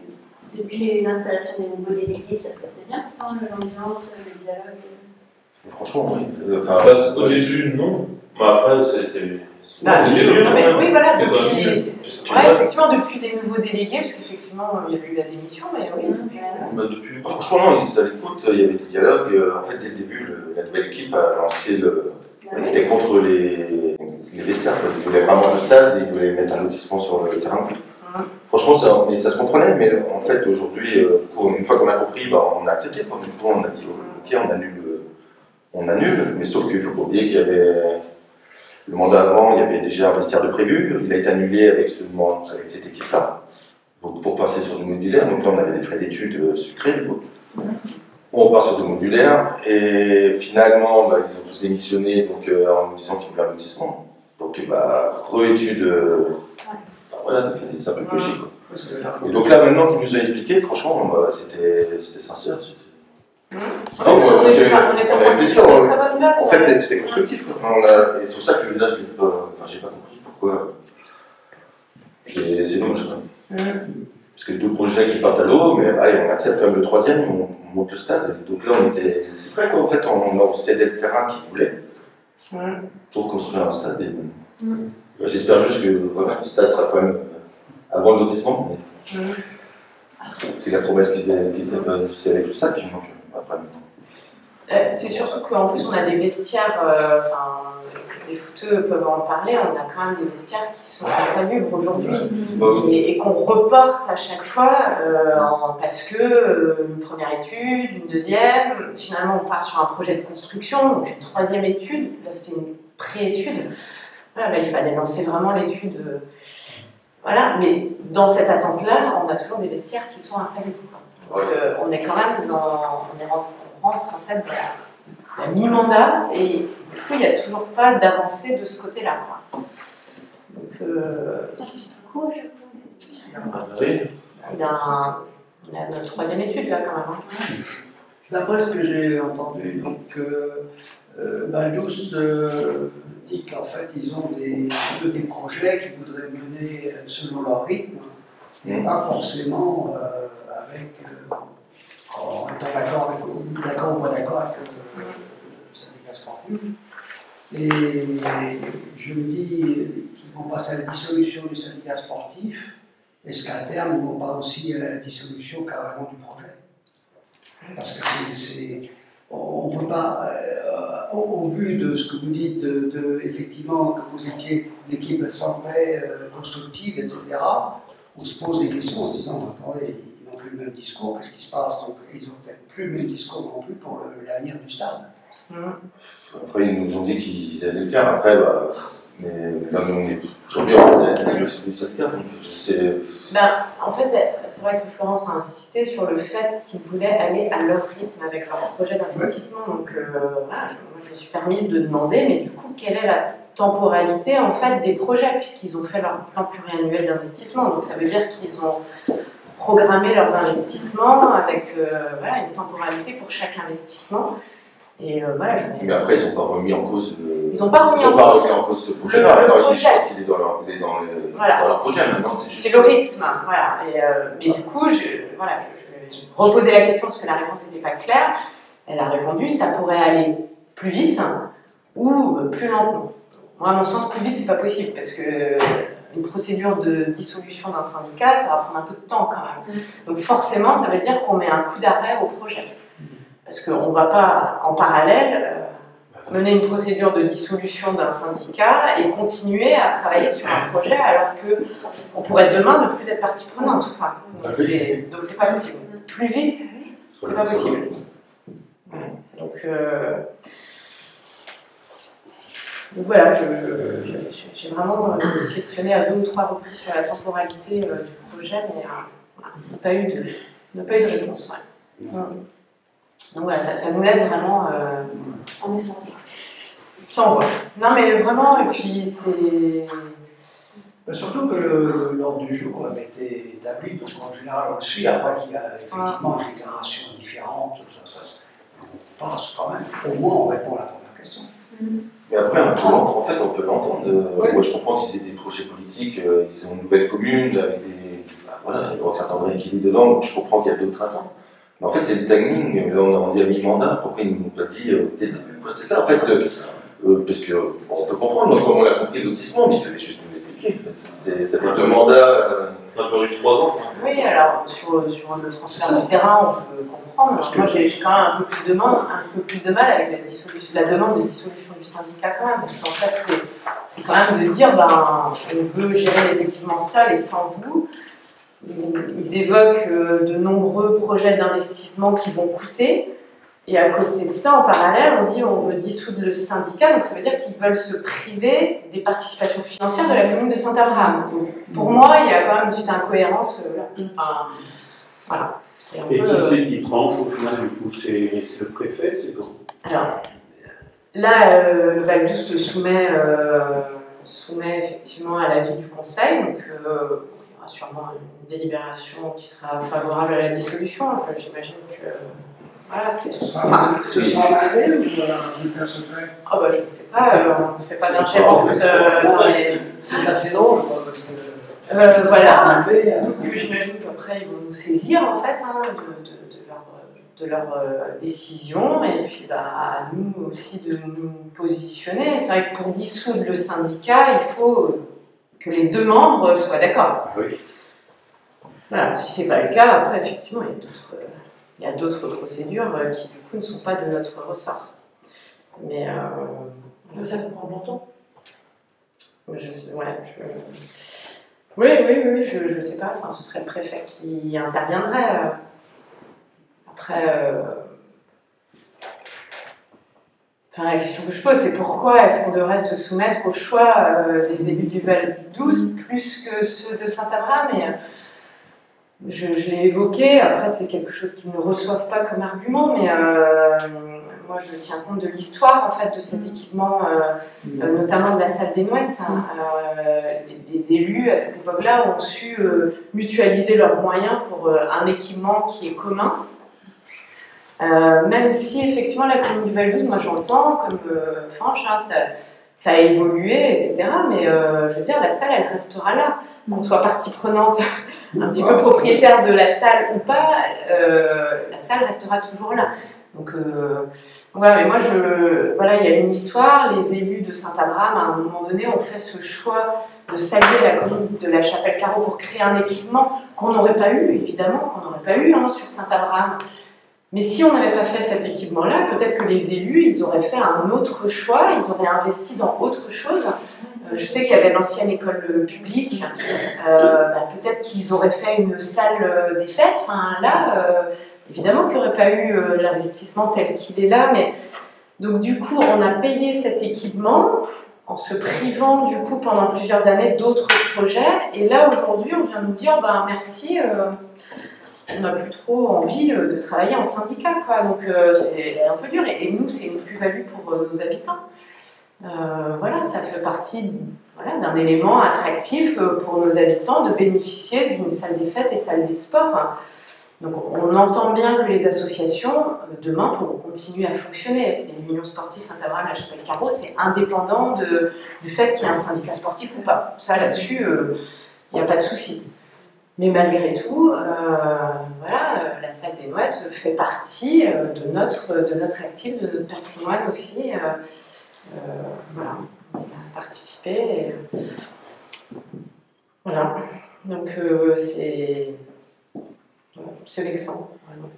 Depuis l'installation des nouveaux délégués, ça se passait bien, l'ambiance, le dialogue. Franchement, oui. Au début, non. Mais après, c'était mieux. Oui, voilà, depuis, effectivement, depuis les nouveaux délégués, parce qu'effectivement, il y a eu la démission, mais oui, depuis. Franchement, non, ils étaient à l'écoute, il y avait des dialogues. En fait, dès le début, la nouvelle équipe a lancé le. Ils étaient contre les vestiaires. Ils voulaient vraiment le stade et ils voulaient mettre un lotissement sur le terrain de foot. Franchement, ça se comprenait, mais en fait, aujourd'hui, une fois qu'on a compris, on a accepté. Du coup, on a dit, ok, on annule, mais sauf qu'il ne faut pas oublier qu'il y avait le mandat avant, il y avait déjà un vestiaire de prévu, il a été annulé avec cette équipe-là, pour passer sur du modulaire. Donc là, on avait des frais d'études sucrés. On part sur du modulaire, et finalement, ils ont tous démissionné donc, en nous disant qu'ils voulaient un lotissement. Donc, re-étude. Voilà, c'est un peu logique. Et donc là, maintenant qu'il nous a expliqué, franchement, c'était sincère. On était parti sur une très bonne base. En fait, c'était constructif. Et c'est pour ça que là, j'ai pas compris pourquoi. C'est dommage. Parce que deux projets qui partent à l'eau, mais allez, on accepte quand même le troisième, on monte le stade. Donc là, on était. C'est vrai quoi, en fait, on cédait le terrain qu'ils voulaient pour construire un stade. J'espère juste que le stade sera quand même avant le lotissement. C'est la promesse qu'ils étaient passée avec tout ça. Puis, donc, après, c'est surtout qu'en plus on a des vestiaires, les footeux peuvent en parler, on a quand même des vestiaires qui sont insalubres aujourd'hui et qu'on reporte à chaque fois parce que une première étude, une deuxième, finalement on part sur un projet de construction, donc une troisième étude, là c'était une préétude, voilà, là il fallait lancer vraiment l'étude. Voilà, mais dans cette attente-là, on a toujours des vestiaires qui sont insalubres. Donc on est quand même on rentre en fait dans la mi-mandat et du coup il n'y a toujours pas d'avancée de ce côté-là. Donc c'est cool, il y a notre troisième étude là quand même. D'après ce que j'ai entendu, donc Val d'Oust dit qu'en fait ils ont des projets qu'ils voudraient mener selon leur rythme, et pas forcément avec en étant d'accord ou pas d'accord avec le syndicat sportif. Et je me dis qu'ils vont passer à la dissolution du syndicat sportif est-ce qu'à terme, ils ne vont pas aussi à la dissolution carrément du projet? Parce que on ne peut pas, au vu de ce que vous dites, effectivement, que vous étiez l'équipe semblait constructive, etc., on se pose des questions en se disant, attendez, ils n'ont plus le même discours, qu'est-ce qui se passe? Donc, ils n'ont peut-être plus le même discours non plus pour l'avenir du stade. Après, ils nous ont dit qu'ils allaient le faire. Après, bah, mais là, aujourd'hui, on est sur le syndicat, donc c'est... En fait, c'est vrai que Florence a insisté sur le fait qu'ils voulaient aller à leur rythme avec leur projet d'investissement. Donc, voilà, moi, je me suis permise de demander, mais du coup, quelle est la temporalité en fait des projets, puisqu'ils ont fait leur plan pluriannuel d'investissement. Donc, ça veut dire qu'ils ont programmé leurs investissements avec voilà, une temporalité pour chaque investissement. Et voilà, mais après, ils n'ont pas remis en cause le... Ils n'ont pas remis en cause ce projet. Alors, je pense qu'il est dans leur, voilà. dans leur projet maintenant. C'est le rythme, voilà. Mais du coup, je reposais la question parce que la réponse n'était pas claire. Elle a répondu, ça pourrait aller plus vite ou plus lentement. Moi, à mon sens, plus vite, c'est pas possible parce que une procédure de dissolution d'un syndicat, ça va prendre un peu de temps quand même. Donc forcément, ça veut dire qu'on met un coup d'arrêt au projet. Parce qu'on ne va pas, en parallèle, mener une procédure de dissolution d'un syndicat et continuer à travailler sur un projet alors qu'on pourrait demain ne plus être partie prenante. Donc c'est pas possible. Plus vite, c'est pas possible. Donc voilà, j'ai vraiment questionné à 2 ou 3 reprises sur la temporalité du projet, mais on n'a pas eu de réponse. Ouais. Donc voilà, ça nous laisse vraiment On est sans voix. Sans voix. Non mais vraiment, et puis c'est... Surtout que l'ordre du jour avait été établi, donc en général on le suit, après qu'il y a effectivement une déclaration différente, on passe quand même, au moins on répond à la première question. Mais après, en fait, on peut l'entendre. Oui. Moi, je comprends qu'ils aient des projets politiques, ils ont une nouvelle commune, avec des... voilà, il y a un certain nombre d'équilibres dedans, donc je comprends qu'il y a d'autres attentes. Mais en fait, c'est le timing, là on est rendu à mi-mandat, pourquoi ils nous ont pas dit dès le début? C'est ça, en fait, parce que on peut comprendre comment on a compris le lotissement, mais il fallait juste nous l'expliquer. Ça fait 2 mandats. On a perdu 3 ans. Oui, alors sur le transfert du terrain, on peut comprendre. Moi, j'ai quand même un peu plus de mal avec la demande de dissolution du syndicat quand même, parce qu'en fait, c'est quand même de dire, on veut gérer les équipements seuls et sans vous. Ils évoquent de nombreux projets d'investissement qui vont coûter. Et à côté de ça, en parallèle, on dit on veut dissoudre le syndicat, donc ça veut dire qu'ils veulent se priver des participations financières de la commune de Saint-Abraham. Donc pour moi, il y a quand même une petite incohérence. Voilà. Et qui c'est qui tranche au final du coup? C'est le préfet, c'est quand? Alors, là, le Val d'Oust soumet effectivement à l'avis du Conseil, donc il y aura sûrement une délibération qui sera favorable à la dissolution. Enfin, j'imagine que... Voilà, c'est... Ce sera un appel ou un secret? Ah bah je ne sais pas, on ne fait pas d'ingérence dans les... C'est assez drôle, parce que... voilà, donc j'imagine qu'après ils vont nous saisir en fait de leur décision et puis à nous aussi de nous positionner. C'est vrai que pour dissoudre le syndicat, il faut que les 2 membres soient d'accord. Oui. Voilà, si c'est pas le cas, après effectivement il y a d'autres procédures qui du coup ne sont pas de notre ressort. Mais Ça vous prend longtemps? je sais, Oui, je sais pas, enfin, ce serait le préfet qui interviendrait. Après, enfin, la question que je pose, c'est pourquoi est-ce qu'on devrait se soumettre au choix des élus du Val d'Oust plus que ceux de Saint-Abraham? Et je l'ai évoqué, après c'est quelque chose qu'ils ne reçoivent pas comme argument, mais moi je tiens compte de l'histoire en fait de cet équipement, notamment de la salle des Nouettes. Les élus à cette époque-là ont su mutualiser leurs moyens pour un équipement qui est commun. Même si effectivement la commune du Val d'Oust, moi j'entends comme Franche, ça a évolué, etc. Mais je veux dire, la salle, elle restera là. Qu'on soit partie prenante, un petit peu propriétaire de la salle ou pas, la salle restera toujours là. Donc voilà, mais moi, voilà, il y a une histoire. Les élus de Saint-Abraham, à un moment donné, ont fait ce choix de saluer la commune de la Chapelle-Carreau pour créer un équipement qu'on n'aurait pas eu, évidemment, qu'on n'aurait pas eu sur Saint-Abraham. Mais si on n'avait pas fait cet équipement-là, peut-être que les élus, ils auraient fait un autre choix, ils auraient investi dans autre chose. Je sais qu'il y avait l'ancienne école publique, peut-être qu'ils auraient fait une salle des fêtes. Enfin, là, évidemment qu'il n'y aurait pas eu l'investissement tel qu'il est là, mais donc du coup, on a payé cet équipement en se privant du coup pendant plusieurs années d'autres projets. Et là, aujourd'hui, on vient nous dire, merci. On n'a plus trop envie de travailler en syndicat, quoi. Donc c'est un peu dur. Et nous, c'est une plus-value pour nos habitants. Voilà, ça fait partie d'un élément attractif pour nos habitants de bénéficier d'une salle des fêtes et salle des sports. Donc on entend bien que les associations, demain, pourront continuer à fonctionner. C'est l'Union sportive Saint-Abraham, la Chapelle-Carreau, c'est indépendant du fait qu'il y ait un syndicat sportif ou pas. Ça, là-dessus, il n'y a pas de souci. Mais malgré tout, la salle des Nouettes fait partie de notre actif, de notre patrimoine aussi. Voilà, on a participé. Voilà, donc c'est vexant, vraiment.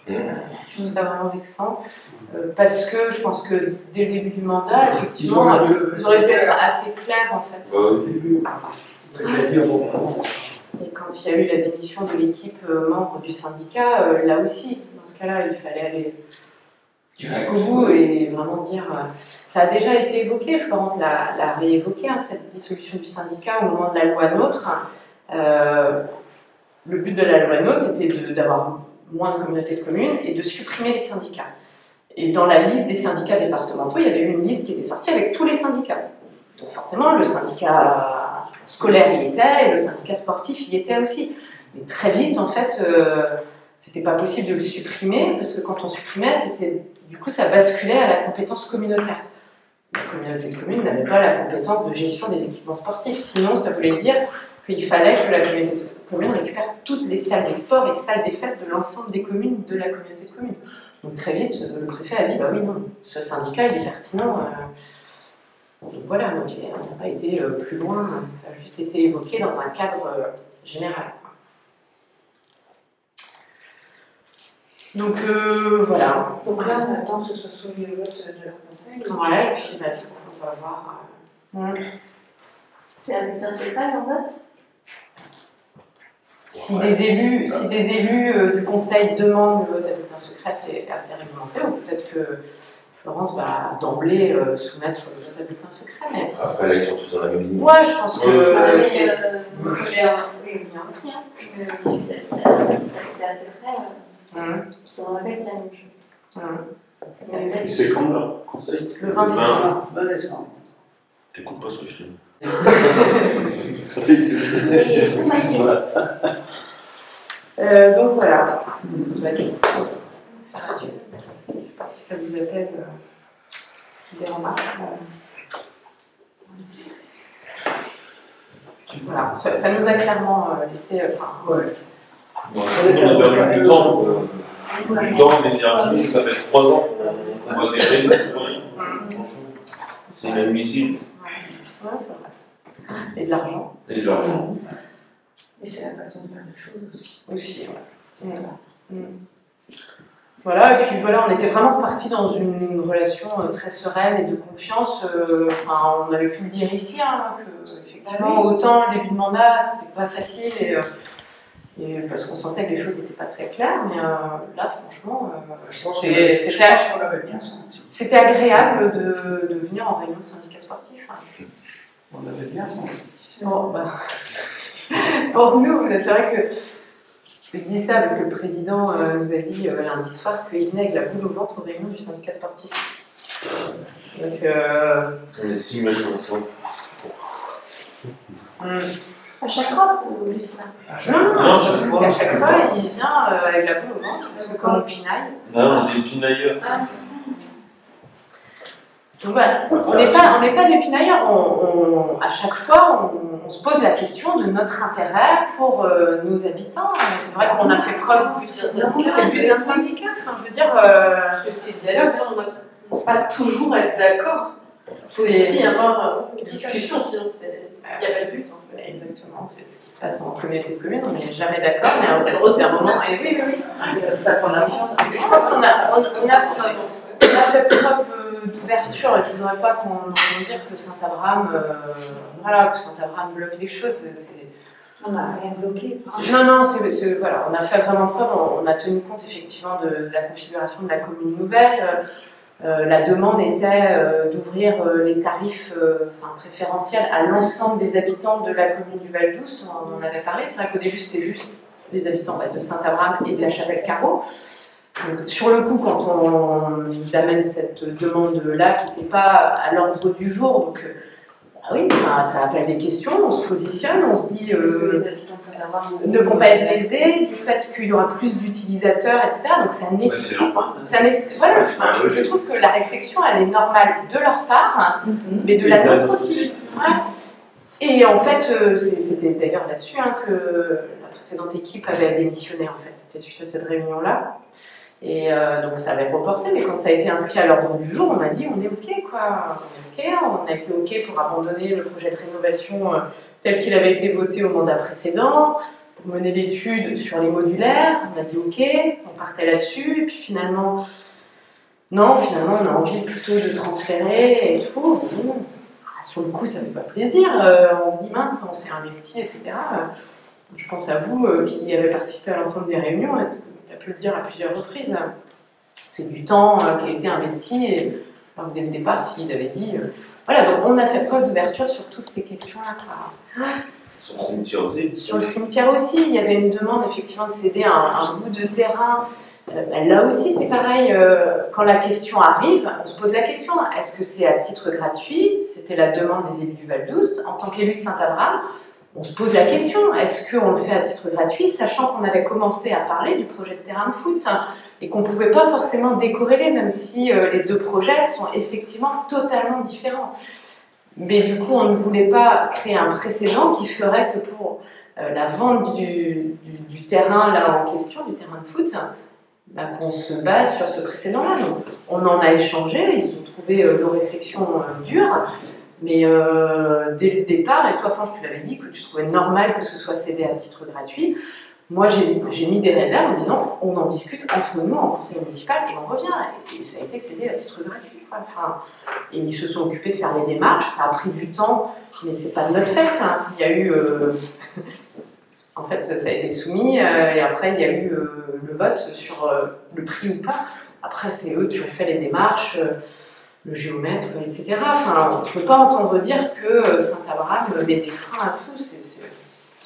Je trouve ça vraiment vexant, parce que je pense que dès le début du mandat, effectivement, ils auraient dû être assez clairs en fait. Et quand il y a eu la démission de l'équipe membre du syndicat, là aussi, dans ce cas-là, il fallait aller jusqu'au bout et vraiment dire... ça a déjà été évoqué, Florence l'a réévoqué, cette dissolution du syndicat au moment de la loi NOTRe. Le but de la loi NOTRe, c'était d'avoir moins de communautés de communes et de supprimer les syndicats. Et dans la liste des syndicats départementaux, il y avait eu une liste qui était sortie avec tous les syndicats. Donc forcément, le syndicat scolaire y était et le syndicat sportif y était aussi. Mais très vite, en fait, c'était pas possible de le supprimer parce que quand on supprimait, du coup, ça basculait à la compétence communautaire. La communauté de communes n'avait pas la compétence de gestion des équipements sportifs. Sinon, ça voulait dire qu'il fallait que la communauté de communes récupère toutes les salles des sports et salles des fêtes de l'ensemble des communes de la communauté de communes. Donc très vite, le préfet a dit, oui, non, ce syndicat, il est pertinent. Donc voilà, donc on n'a pas été plus loin, ça a juste été évoqué dans un cadre général. Donc voilà. Donc là, on attend que ce soit soumis au vote de leur conseil. Ouais, et puis du coup, on va voir. C'est un bulletin secret leur vote? Si des élus du conseil demandent le vote à bulletin secret, c'est assez réglementé, ou peut-être que Florence va d'emblée soumettre le vote à bulletin secret. Mais... Après, là, ils sont tous dans la même ligne. Ouais, je pense que. Vous pouvez bien aussi, hein. Si ça était à secret, ça ne va pas être la même chose. Et c'est quand leur conseil? Le 20 décembre. 20 décembre. T'écoutes pas ce que je te dis. Donc voilà. Je ne sais pas si ça vous appelle des remarques. Voilà, ça nous a clairement laissé. On a perdu du temps, l'énergie, ça fait 3 ans qu'on voit des règles pour rien. C'est inadmissible. Ouais, c'est vrai. Et de l'argent. Et de l'argent. Et c'est la façon de faire les choses aussi. Aussi, ouais. Voilà, et puis voilà, on était vraiment repartis dans une relation très sereine et de confiance. On avait pu le dire ici, que effectivement, autant le début de mandat, c'était pas facile, et parce qu'on sentait que les choses n'étaient pas très claires, mais là, franchement, c'était agréable de venir en réunion de syndicat sportif. On l'avait bien senti. Bon, pour nous, c'est vrai que je dis ça parce que le président nous a dit lundi soir qu'il venait avec la boule au ventre aux réunions du syndicat sportif. Donc, on est si méchants. À chaque fois ou juste là? Non, à chaque fois, il vient avec la boule au ventre, parce que comme on pinaille. Non, on est pinailleurs. Donc voilà, on n'est pas des pinailleurs, à chaque fois on se pose la question de notre intérêt pour nos habitants. C'est vrai qu'on a fait preuve, c'est le but d'un syndicat, enfin, je veux dire... C'est le dialogue, hein, on ne va pas toujours être d'accord. Il faut aussi avoir une discussion, sinon il n'y a pas de but. Exactement, c'est ce qui se passe en communauté de communes, on n'est jamais d'accord, mais à un moment, et oui. C'est ça qu'on a. Je pense qu'on a fait preuve d'ouverture, et je ne voudrais pas qu'on dise que Saint-Abraham bloque les choses. On n'a rien bloqué. Non, voilà, on a fait vraiment preuve, on a tenu compte effectivement de la configuration de la commune nouvelle. La demande était d'ouvrir les tarifs préférentiels à l'ensemble des habitants de la commune du Val d'Oust. On en avait parlé, c'est vrai qu'au début c'était juste les habitants de Saint-Abraham et de la Chapelle-Carreau. Donc, sur le coup, quand on nous amène cette demande-là qui n'était pas à l'ordre du jour, donc oui, ça appelle des questions, on se positionne, on se dit les habitants de Saint-Abraham ne vont pas être lésés du fait qu'il y aura plus d'utilisateurs, etc. Donc ça nécessite. Voilà, je trouve que la réflexion, elle est normale de leur part, mais de la nôtre aussi. Voilà. Et en fait, c'était d'ailleurs là-dessus que la précédente équipe avait démissionné, en fait. C'était suite à cette réunion-là. Et donc ça avait reporté, mais quand ça a été inscrit à l'ordre du jour, on a dit on est OK, quoi. On est OK, on a été OK pour abandonner le projet de rénovation tel qu'il avait été voté au mandat précédent, pour mener l'étude sur les modulaires. On a dit OK, on partait là-dessus, et puis finalement, on a envie plutôt de transférer et tout. Sur le coup, ça ne fait pas plaisir. On se dit mince, on s'est investi, etc. Je pense à vous qui avez participé à l'ensemble des réunions. On a pu le dire à plusieurs reprises. C'est du temps qui a été investi. Et alors, dès le départ, s'ils avaient dit. Voilà, donc on a fait preuve d'ouverture sur toutes ces questions-là. Sur le cimetière aussi. Sur le cimetière aussi, il y avait une demande effectivement de céder un bout de terrain. Là aussi, c'est pareil. Quand la question arrive, on se pose la question est-ce que c'est à titre gratuit? C'était la demande des élus du Val d'Oust. En tant qu'élu de Saint-Abraham, on se pose la question est-ce qu'on le fait à titre gratuit, sachant qu'on avait commencé à parler du projet de terrain de foot et qu'on ne pouvait pas forcément décorréler, même si les deux projets sont effectivement totalement différents. Mais du coup, on ne voulait pas créer un précédent qui ferait que pour la vente du terrain là en question, du terrain de foot, qu'on se base sur ce précédent-là. Donc, on en a échangé, ils ont trouvé nos réflexions dures, mais dès le départ, et toi, Franck, tu l'avais dit que tu trouvais normal que ce soit cédé à titre gratuit. Moi, j'ai mis des réserves en disant on en discute entre nous en conseil municipal et on revient. Et ça a été cédé à titre gratuit. Enfin, et ils se sont occupés de faire les démarches. Ça a pris du temps, mais c'est pas de notre fait, ça. Il y a eu. En fait, ça a été soumis et après, il y a eu le vote sur le prix ou pas. Après, c'est eux qui ont fait les démarches, le géomètre, etc. Enfin, on ne peut pas entendre dire que Saint-Abraham met des freins à tout. C'est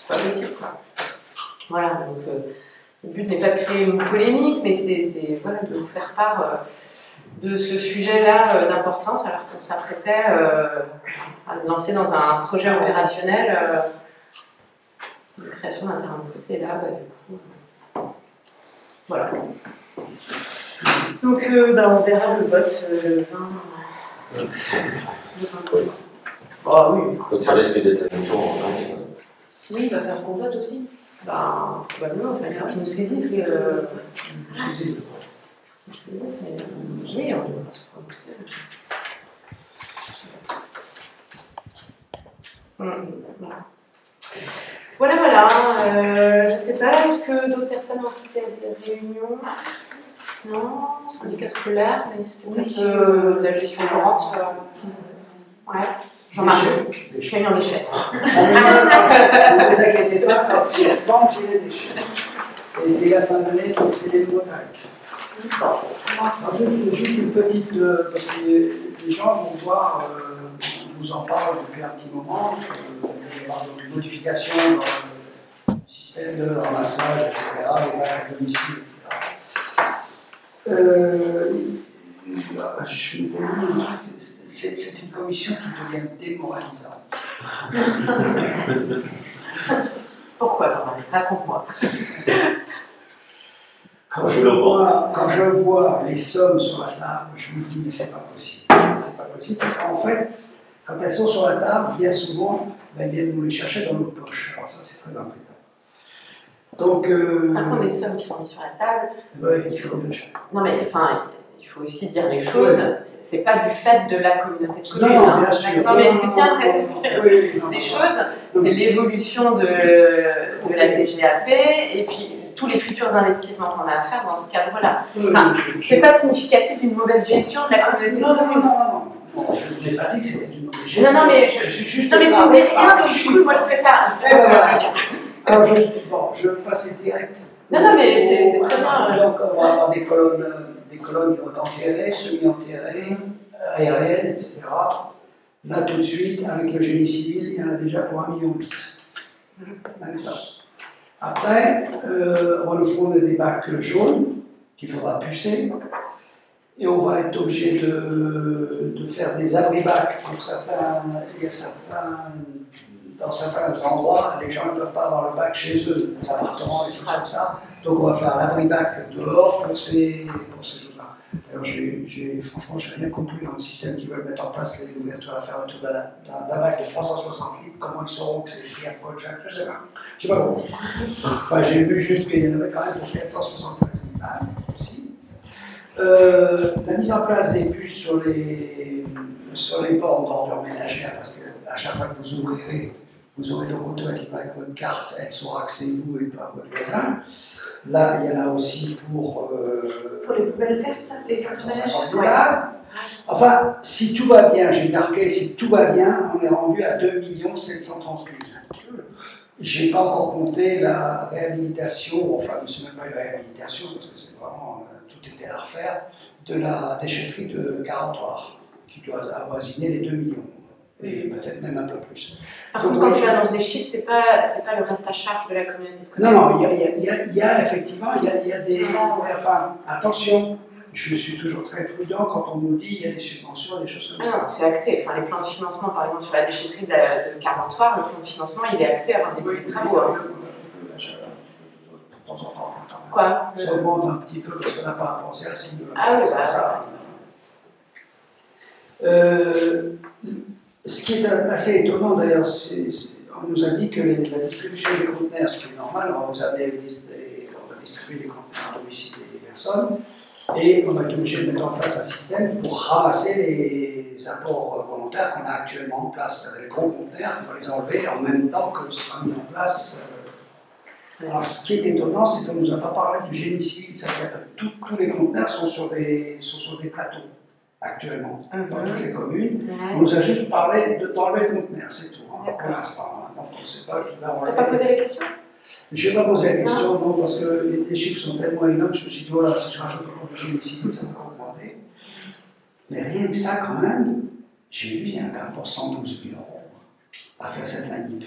pas possible, quoi. Voilà, donc le but n'est pas de créer une polémique, mais c'est voilà, de vous faire part de ce sujet-là d'importance, alors qu'on s'apprêtait à se lancer dans un projet opérationnel de création d'un terrain de foot. Et là, du coup, voilà. Donc, on verra le vote le 20. Oh oui. Donc ça risque d'être un tour en janvier. Oui, il va faire qu'on vote aussi. Probablement, il faut qu'ils nous saisissent. Oui, on va se prononcer. Voilà. Je ne sais pas, est-ce que d'autres personnes ont assisté à des réunions? Non, syndicat scolaire, mais c'est peut-être la gestion courante. Ouais. Jean-Marc, je suis en déchets. Ne vous inquiétez pas, pour l'instant, j'ai les déchets. Et c'est la fin d'année, donc c'est les nouveaux tacs. Juste une petite. Parce que les gens vont voir, on vous en parle depuis un petit moment, il va y avoir des modifications dans le système de ramassage, etc., les bacs à domicile, etc. C'est une commission qui devient démoralisante. Pourquoi, Jean-Marie? Raconte-moi. Quand je vois les sommes sur la table, je me dis, mais c'est pas possible. c'est pas possible, parce qu'en fait, quand elles sont sur la table, bien souvent, ben, ils viennent nous les chercher dans nos poches. Alors ça, c'est très embêtant. Donc, Par contre, les sommes qui sont mises sur la table, ouais, il faut... Non mais, enfin, il faut aussi dire les choses, c'est pas du fait de la communauté de communes. Non, bien sûr. Non, mais c'est bien oui, les choses, c'est l'évolution de la TGAP et puis tous les futurs investissements qu'on a à faire dans ce cadre-là. Enfin, c'est pas significatif d'une mauvaise gestion de la communauté de communes. Non, je n'ai pas dit que c'était une mauvaise gestion. Non, mais je suis juste. Non, mais tu ne dis rien, donc du coup, moi je préfère. Alors, je vais passer direct. Non, mais c'est très bien. Donc, on va avoir des colonnes qui vont être enterrées, semi-enterrées, aériennes, etc. Là, tout de suite, avec le génie civil, il y en a déjà pour 1,8 million. Même ça. Après, on va nous fournir des bacs jaunes qu'il faudra pucer. Et on va être obligé de faire des abris-bacs pour certains. Il y a dans certains endroits, les gens ne peuvent pas avoir le bac chez eux, des appartements, des choses comme ça. Donc on va faire l'abri-bac dehors pour ces choses-là. Alors franchement, je n'ai rien compris dans le système qu'ils veulent mettre en place, les ouvertures à la fermeture d'un bac de 360 litres. Comment ils sauront que c'est écrit à Paul Jacques, je ne sais pas. Je ne sais pas comment. Enfin, j'ai vu juste qu'il y en avait quand même pour 473 000 balles aussi. La mise en place des puces sur les bornes d'ordures ménagères, parce qu'à chaque fois que vous ouvrirez, vous aurez donc automatiquement avec votre carte, elle saura que c'est vous et pas votre voisin. Là, il y en a aussi pour les poubelles vertes, ça, les 150 $. Enfin, si tout va bien, j'ai marqué, si tout va bien, on est rendu à 2 730 000. Je n'ai pas encore compté la réhabilitation, enfin, ce n'est même pas une réhabilitation, parce que c'est vraiment, tout était à refaire, de la déchetterie de Carentoire, qui doit avoisiner les 2 millions. Et peut-être même un peu plus. Par contre, quand tu annonces des chiffres, c'est pas le reste à charge de la communauté de communes. Non, il y a effectivement, il y a des... Enfin, attention, je suis toujours très prudent quand on nous dit il y a des subventions, des choses comme ça. Non, c'est acté. Enfin, les plans de financement, par exemple, sur la déchetterie de Carentoire, le plan de financement, il est acté avant le début des travaux. De temps en temps. Quoi Ça augmente un petit peu parce qu'on n'a pas pensé à ça. Ah oui, ça. Ce qui est assez étonnant d'ailleurs, on nous a dit que la distribution des conteneurs, ce qui est normal, on va distribuer des conteneurs à domicile des personnes et on va être obligé de mettre en place un système pour ramasser les apports volontaires qu'on a actuellement en place. C'est-à-dire les gros conteneurs, on va les enlever en même temps que sera mis en place. Alors, ce qui est étonnant, c'est qu'on ne nous a pas parlé du génie civil. Tous les conteneurs sont sur des plateaux. Actuellement, dans toutes les communes. On nous a juste parlé d'enlever le conteneur, c'est tout, hein, pour l'instant. Donc on ne sait pas qui va enlever. T'as pas posé la question? Je n'ai pas posé la question, non, parce que les chiffres sont tellement énormes que je me suis dit, voilà, si je rajoute encore du génie civil, ça va encore augmenter. Mais rien que ça, quand même, j'ai vu, il y en a quand même pour 112 000 € à faire cette manip.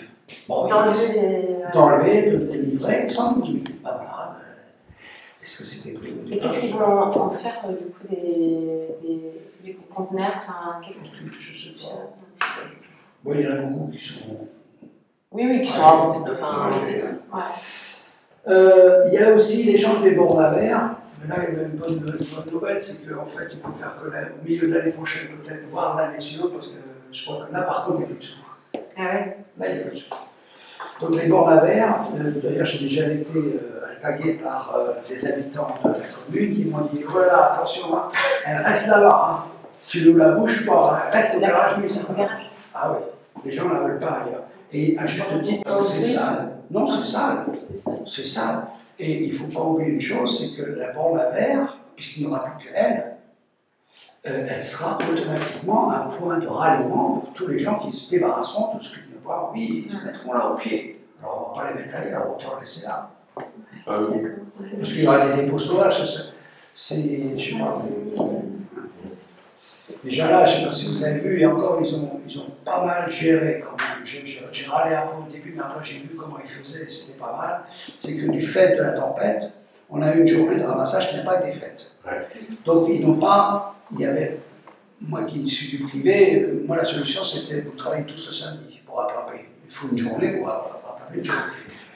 Bon, d'enlever, de délivrer, 112 000. Bah voilà. Est-ce que c'était prévu? Et qu'est-ce qu'ils vont en faire du coup des conteneurs? Enfin, qu'est-ce qu'ils... Je ne sais pas. Bon, il y en a beaucoup qui sont... Oui, qui sont inventés. Enfin, il y a aussi l'échange des bornes à verre. Mais là, il y a une bonne nouvelle, c'est qu'en fait, il faut faire que au milieu de l'année prochaine, peut-être, voire l'année suivante, parce que je crois que là, par contre, il n'y a plus de sous. Ah ouais? Là, il n'y a plus de sous. Donc, les bornes à verre, d'ailleurs, j'ai déjà été alpagué par des habitants de la commune qui m'ont dit, voilà, attention, hein, elle reste là-bas, hein. Tu nous la bouges pas, elle reste au garage municipal. Ah oui, les gens ne la veulent pas ailleurs. Et à juste titre, parce que c'est sale. Non, c'est sale. C'est sale. Et il ne faut pas oublier une chose, c'est que la borne à verre, puisqu'il n'y aura plus qu'elle, elle sera automatiquement un point de ralliement pour tous les gens qui se débarrasseront de ce qu'ils n'ont pas envie, ils se mettront là au pied. Alors on ne va pas les mettre ailleurs, autant les laisser là. Ah oui. Parce qu'il y aura des dépôts sauvages, c'est, je sais pas. Déjà là, je ne sais pas si vous avez vu, et encore, ils ont pas mal géré quand même. J'ai râlé un peu au début, mais après j'ai vu comment ils faisaient, et c'était pas mal. C'est que du fait de la tempête, on a eu une journée de ramassage qui n'a pas été faite. Ouais. Donc ils n'ont pas, il y avait, moi qui suis du privé, moi la solution c'était vous travaillez tous le samedi pour rattraper. Il faut une journée pour rattraper une journée.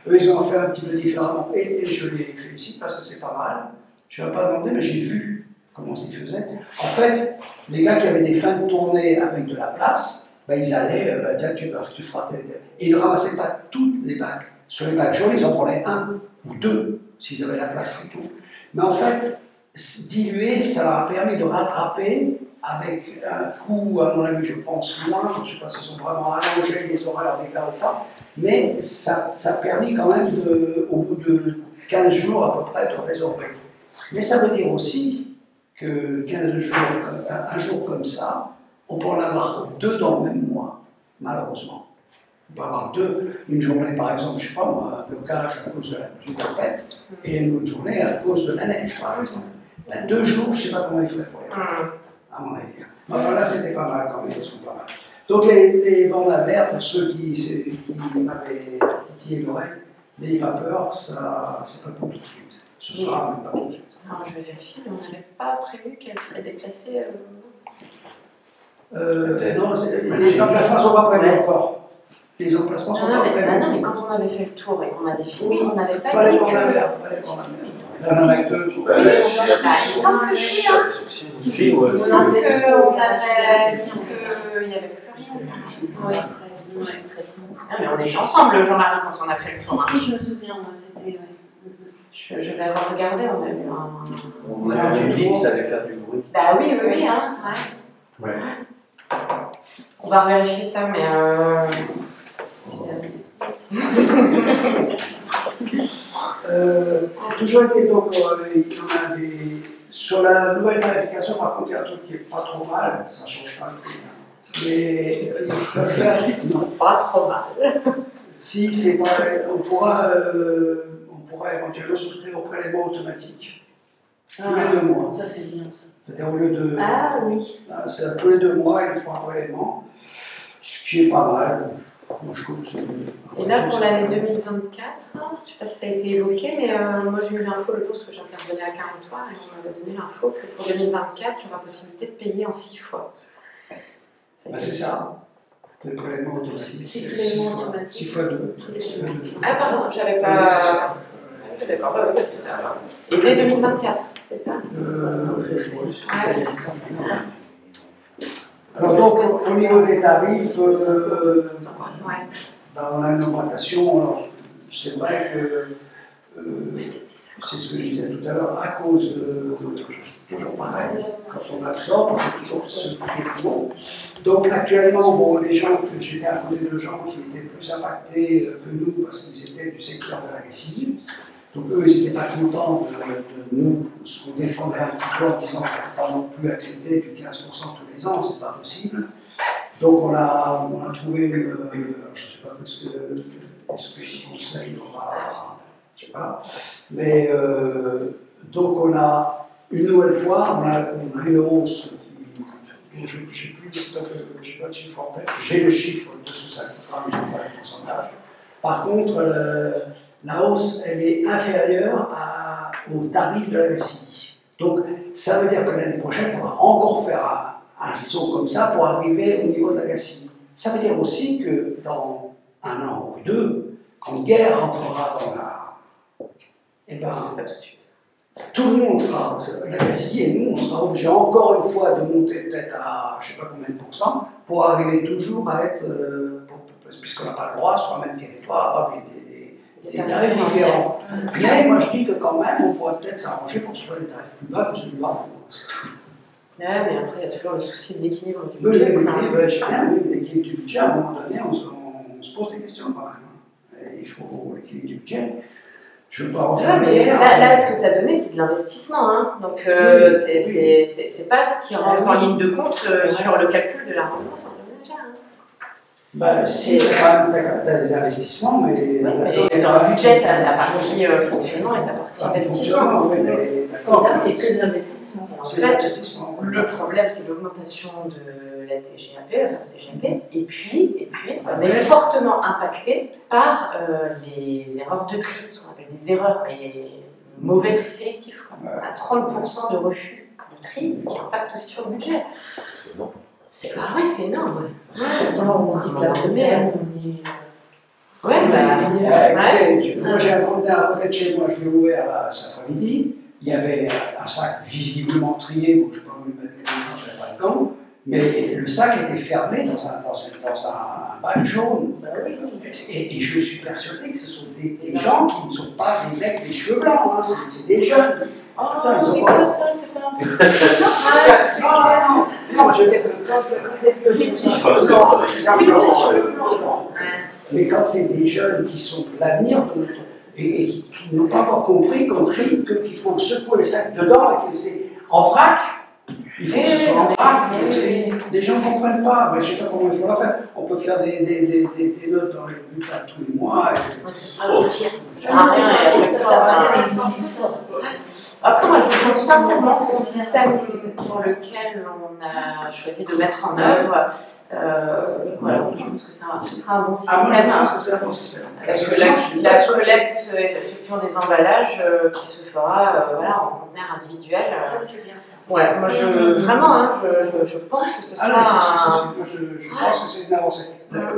Eux ils ont fait un petit peu différemment, et je les félicite parce que c'est pas mal. Je n'ai pas demandé, mais j'ai vu comment ils faisaient. En fait, les gars qui avaient des fins de tournée avec de la place, ben, ils allaient, tiens, tu feras tel. Et ils ne ramassaient pas toutes les bacs. Sur les bacs jaunes, ils en prenaient un ou deux, s'ils avaient la place, c'est tout. Mais en fait, diluer, ça leur a permis de rattraper avec un coût, à mon avis, je pense, moins. Je ne sais pas s'ils ont vraiment allongé les horaires des gars ou pas. Mais ça a permis quand même, au bout de 15 jours à peu près, de résorber. Mais ça veut dire aussi que 15 jours, un jour comme ça, on peut en avoir deux dans le même mois, malheureusement. On peut avoir une journée par exemple, je ne sais pas moi, un blocage à cause de la tempête, et une autre journée à cause de la neige par exemple. Là, 2 jours, je ne sais pas comment il ferait pour les faire, à mon avis. Mais enfin là, c'était pas mal quand même, ils sont pas mal. Donc les bandes à verre, pour ceux qui m'avaient titillé l'oreille, les vapeurs, ça c'est pas pour tout de suite. Ce soir, mais pas tout de suite. Alors, je vais vérifier, mais on n'avait pas prévu qu'elle serait déplacée. Non, les emplacements ne sont pas prévus encore. Les emplacements sont pas prévus. Non, mais quand on avait fait le tour et qu'on a défini, on n'avait pas Pas dit les bandes à que... verre, pas les bandes à verre. Il y en avait deux. Il semble que si, hein. Il semble qu'on avait dit qu'il n'y avait plus rien. Oui. Ah, mais on était ensemble, Jean-Marie, quand on a fait le tour. Si, je me souviens, c'était... Je vais avoir regardé, on a eu un... On avait dit que ça allait faire du bruit. Bah oui, hein. Ouais. On va vérifier ça, mais... Toujours été, donc, il y en a des... Sur la nouvelle tarification, par contre, il y a un truc qui n'est pas trop mal, ça ne change pas le prix. Mais ils peuvent faire. Non, pas trop mal. Si, c'est pas. On pourra éventuellement souscrire au prélèvement automatique. Tous les 2 mois. Ça, c'est bien, ça. C'est-à-dire au lieu de. Ah oui. C'est tous les 2 mois, il faut un prélèvement. Ce qui est pas mal. Moi, je trouve que c'est. Et là, pour l'année 2024, je ne sais pas si ça a été évoqué, mais moi j'ai eu l'info l'autre jour parce que j'intervenais à Carentois et on m'avait donné l'info que pour 2024, il y aura possibilité de payer en 6 fois. C'est ça. C'est le prélèvement automatique. 6 fois 2. Ah, pardon, j'avais pas. D'accord, ouais, c'est ça. Et dès 2024, c'est ça Alors, donc, au niveau des tarifs, on a une augmentation. C'est vrai que c'est ce que je disais tout à l'heure, à cause de. Toujours pareil, quand on absorbe, c'est toujours ce qui est plus bon. Donc, actuellement, bon, les gens, j'étais à côté de gens qui étaient plus impactés que nous parce qu'ils étaient du secteur de la lessive. Donc, eux, ils n'étaient pas contents de nous, ce qu'on défendait un petit peu en disant qu'on ne peut pas non plus accepter du 15% tous les ans, c'est pas possible. Donc, on a trouvé, je ne sais pas ce que je conseille, je ne sais pas, mais donc on a une nouvelle fois, on a une hausse je ne sais plus tout à fait, je n'ai pas le chiffre en tête, j'ai le chiffre de ce que ça coûtera, mais je n'ai pas le pourcentage. Par contre, la hausse, elle est inférieure au tarif de la SCI. Donc, ça veut dire que l'année prochaine, il faudra encore faire un saut comme ça pour arriver au niveau de la SCI. Ça veut dire aussi que dans 1 an ou 2, quand une guerre entrera dans la... Eh bien, pas tout de suite. Tout le monde sera, la SCI et nous, on sera obligé encore une fois de monter peut-être à je ne sais pas combien de pourcents pour arriver toujours à être, puisqu'on n'a pas le droit sur le même territoire, à avoir des tarifs différents. Mais moi je dis que quand même, on pourrait peut-être s'arranger pour que ce soit des tarifs plus bas que celui-là en France. Ouais, mais après, il y a toujours le souci de l'équilibre du Oui, budget. l'équilibre du budget, à un moment donné, on se pose des questions quand même. Et il faut l'équilibre du budget. Je ne veux pas en faire là, ce que tu as donné, c'est de l'investissement. Hein. Donc, c'est pas ce qui rentre en ligne de compte sur le calcul de la redevance en ménagère. Hein. Ben, si, tu as des investissements, mais. Oui, mais dans le budget, tu as ta partie fonctionnement et ta partie investissement. Oui, mais d'accord. Là, c'est que de l'investissement. En fait, le problème, c'est l'augmentation de la TGAP, la fameuse TGAP, et puis on est fortement impacté par les erreurs de tri, ce qu'on appelle des erreurs, mais mauvais tri sélectif. On a 30% de refus de tri, ce qui impacte aussi sur le budget. C'est énorme. C'est énorme. On dit que la première, moi j'ai un compte à côté de chez moi, je l'ai ouvert cet après-midi. il y avait un sac visiblement trié, donc je n'ai pas voulu mettre les mains, je n'avais pas le temps, mais le sac était fermé dans un bac jaune. Et je suis persuadé que ce sont des gens qui ne sont pas des mecs des cheveux blancs, hein, c'est des jeunes. Oh, c'est quoi ça? C'est pas non, je veux dire mais quand c'est des jeunes qui sont l'avenir et qui n'ont pas encore compris qu'il faut secouer le sac dedans et que c'est en vrac, il faut que ce soit en vrac. Les gens ne comprennent pas, je ne sais pas comment il faut la faire. On peut faire des notes dans les bulletins tous les mois. C'est pire. Ça n'a rien. Après, moi, je pense sincèrement que le système pour lequel on a choisi de mettre en œuvre, voilà, je pense que ce sera un bon système. Moi, je pense que c'est un bon système. Parce que la collecte, effectivement, des emballages qui se fera voilà, en conteneur individuel. Ça, c'est bien ça. Ouais, moi, vraiment, hein, je pense que ce sera je pense que c'est une avancée.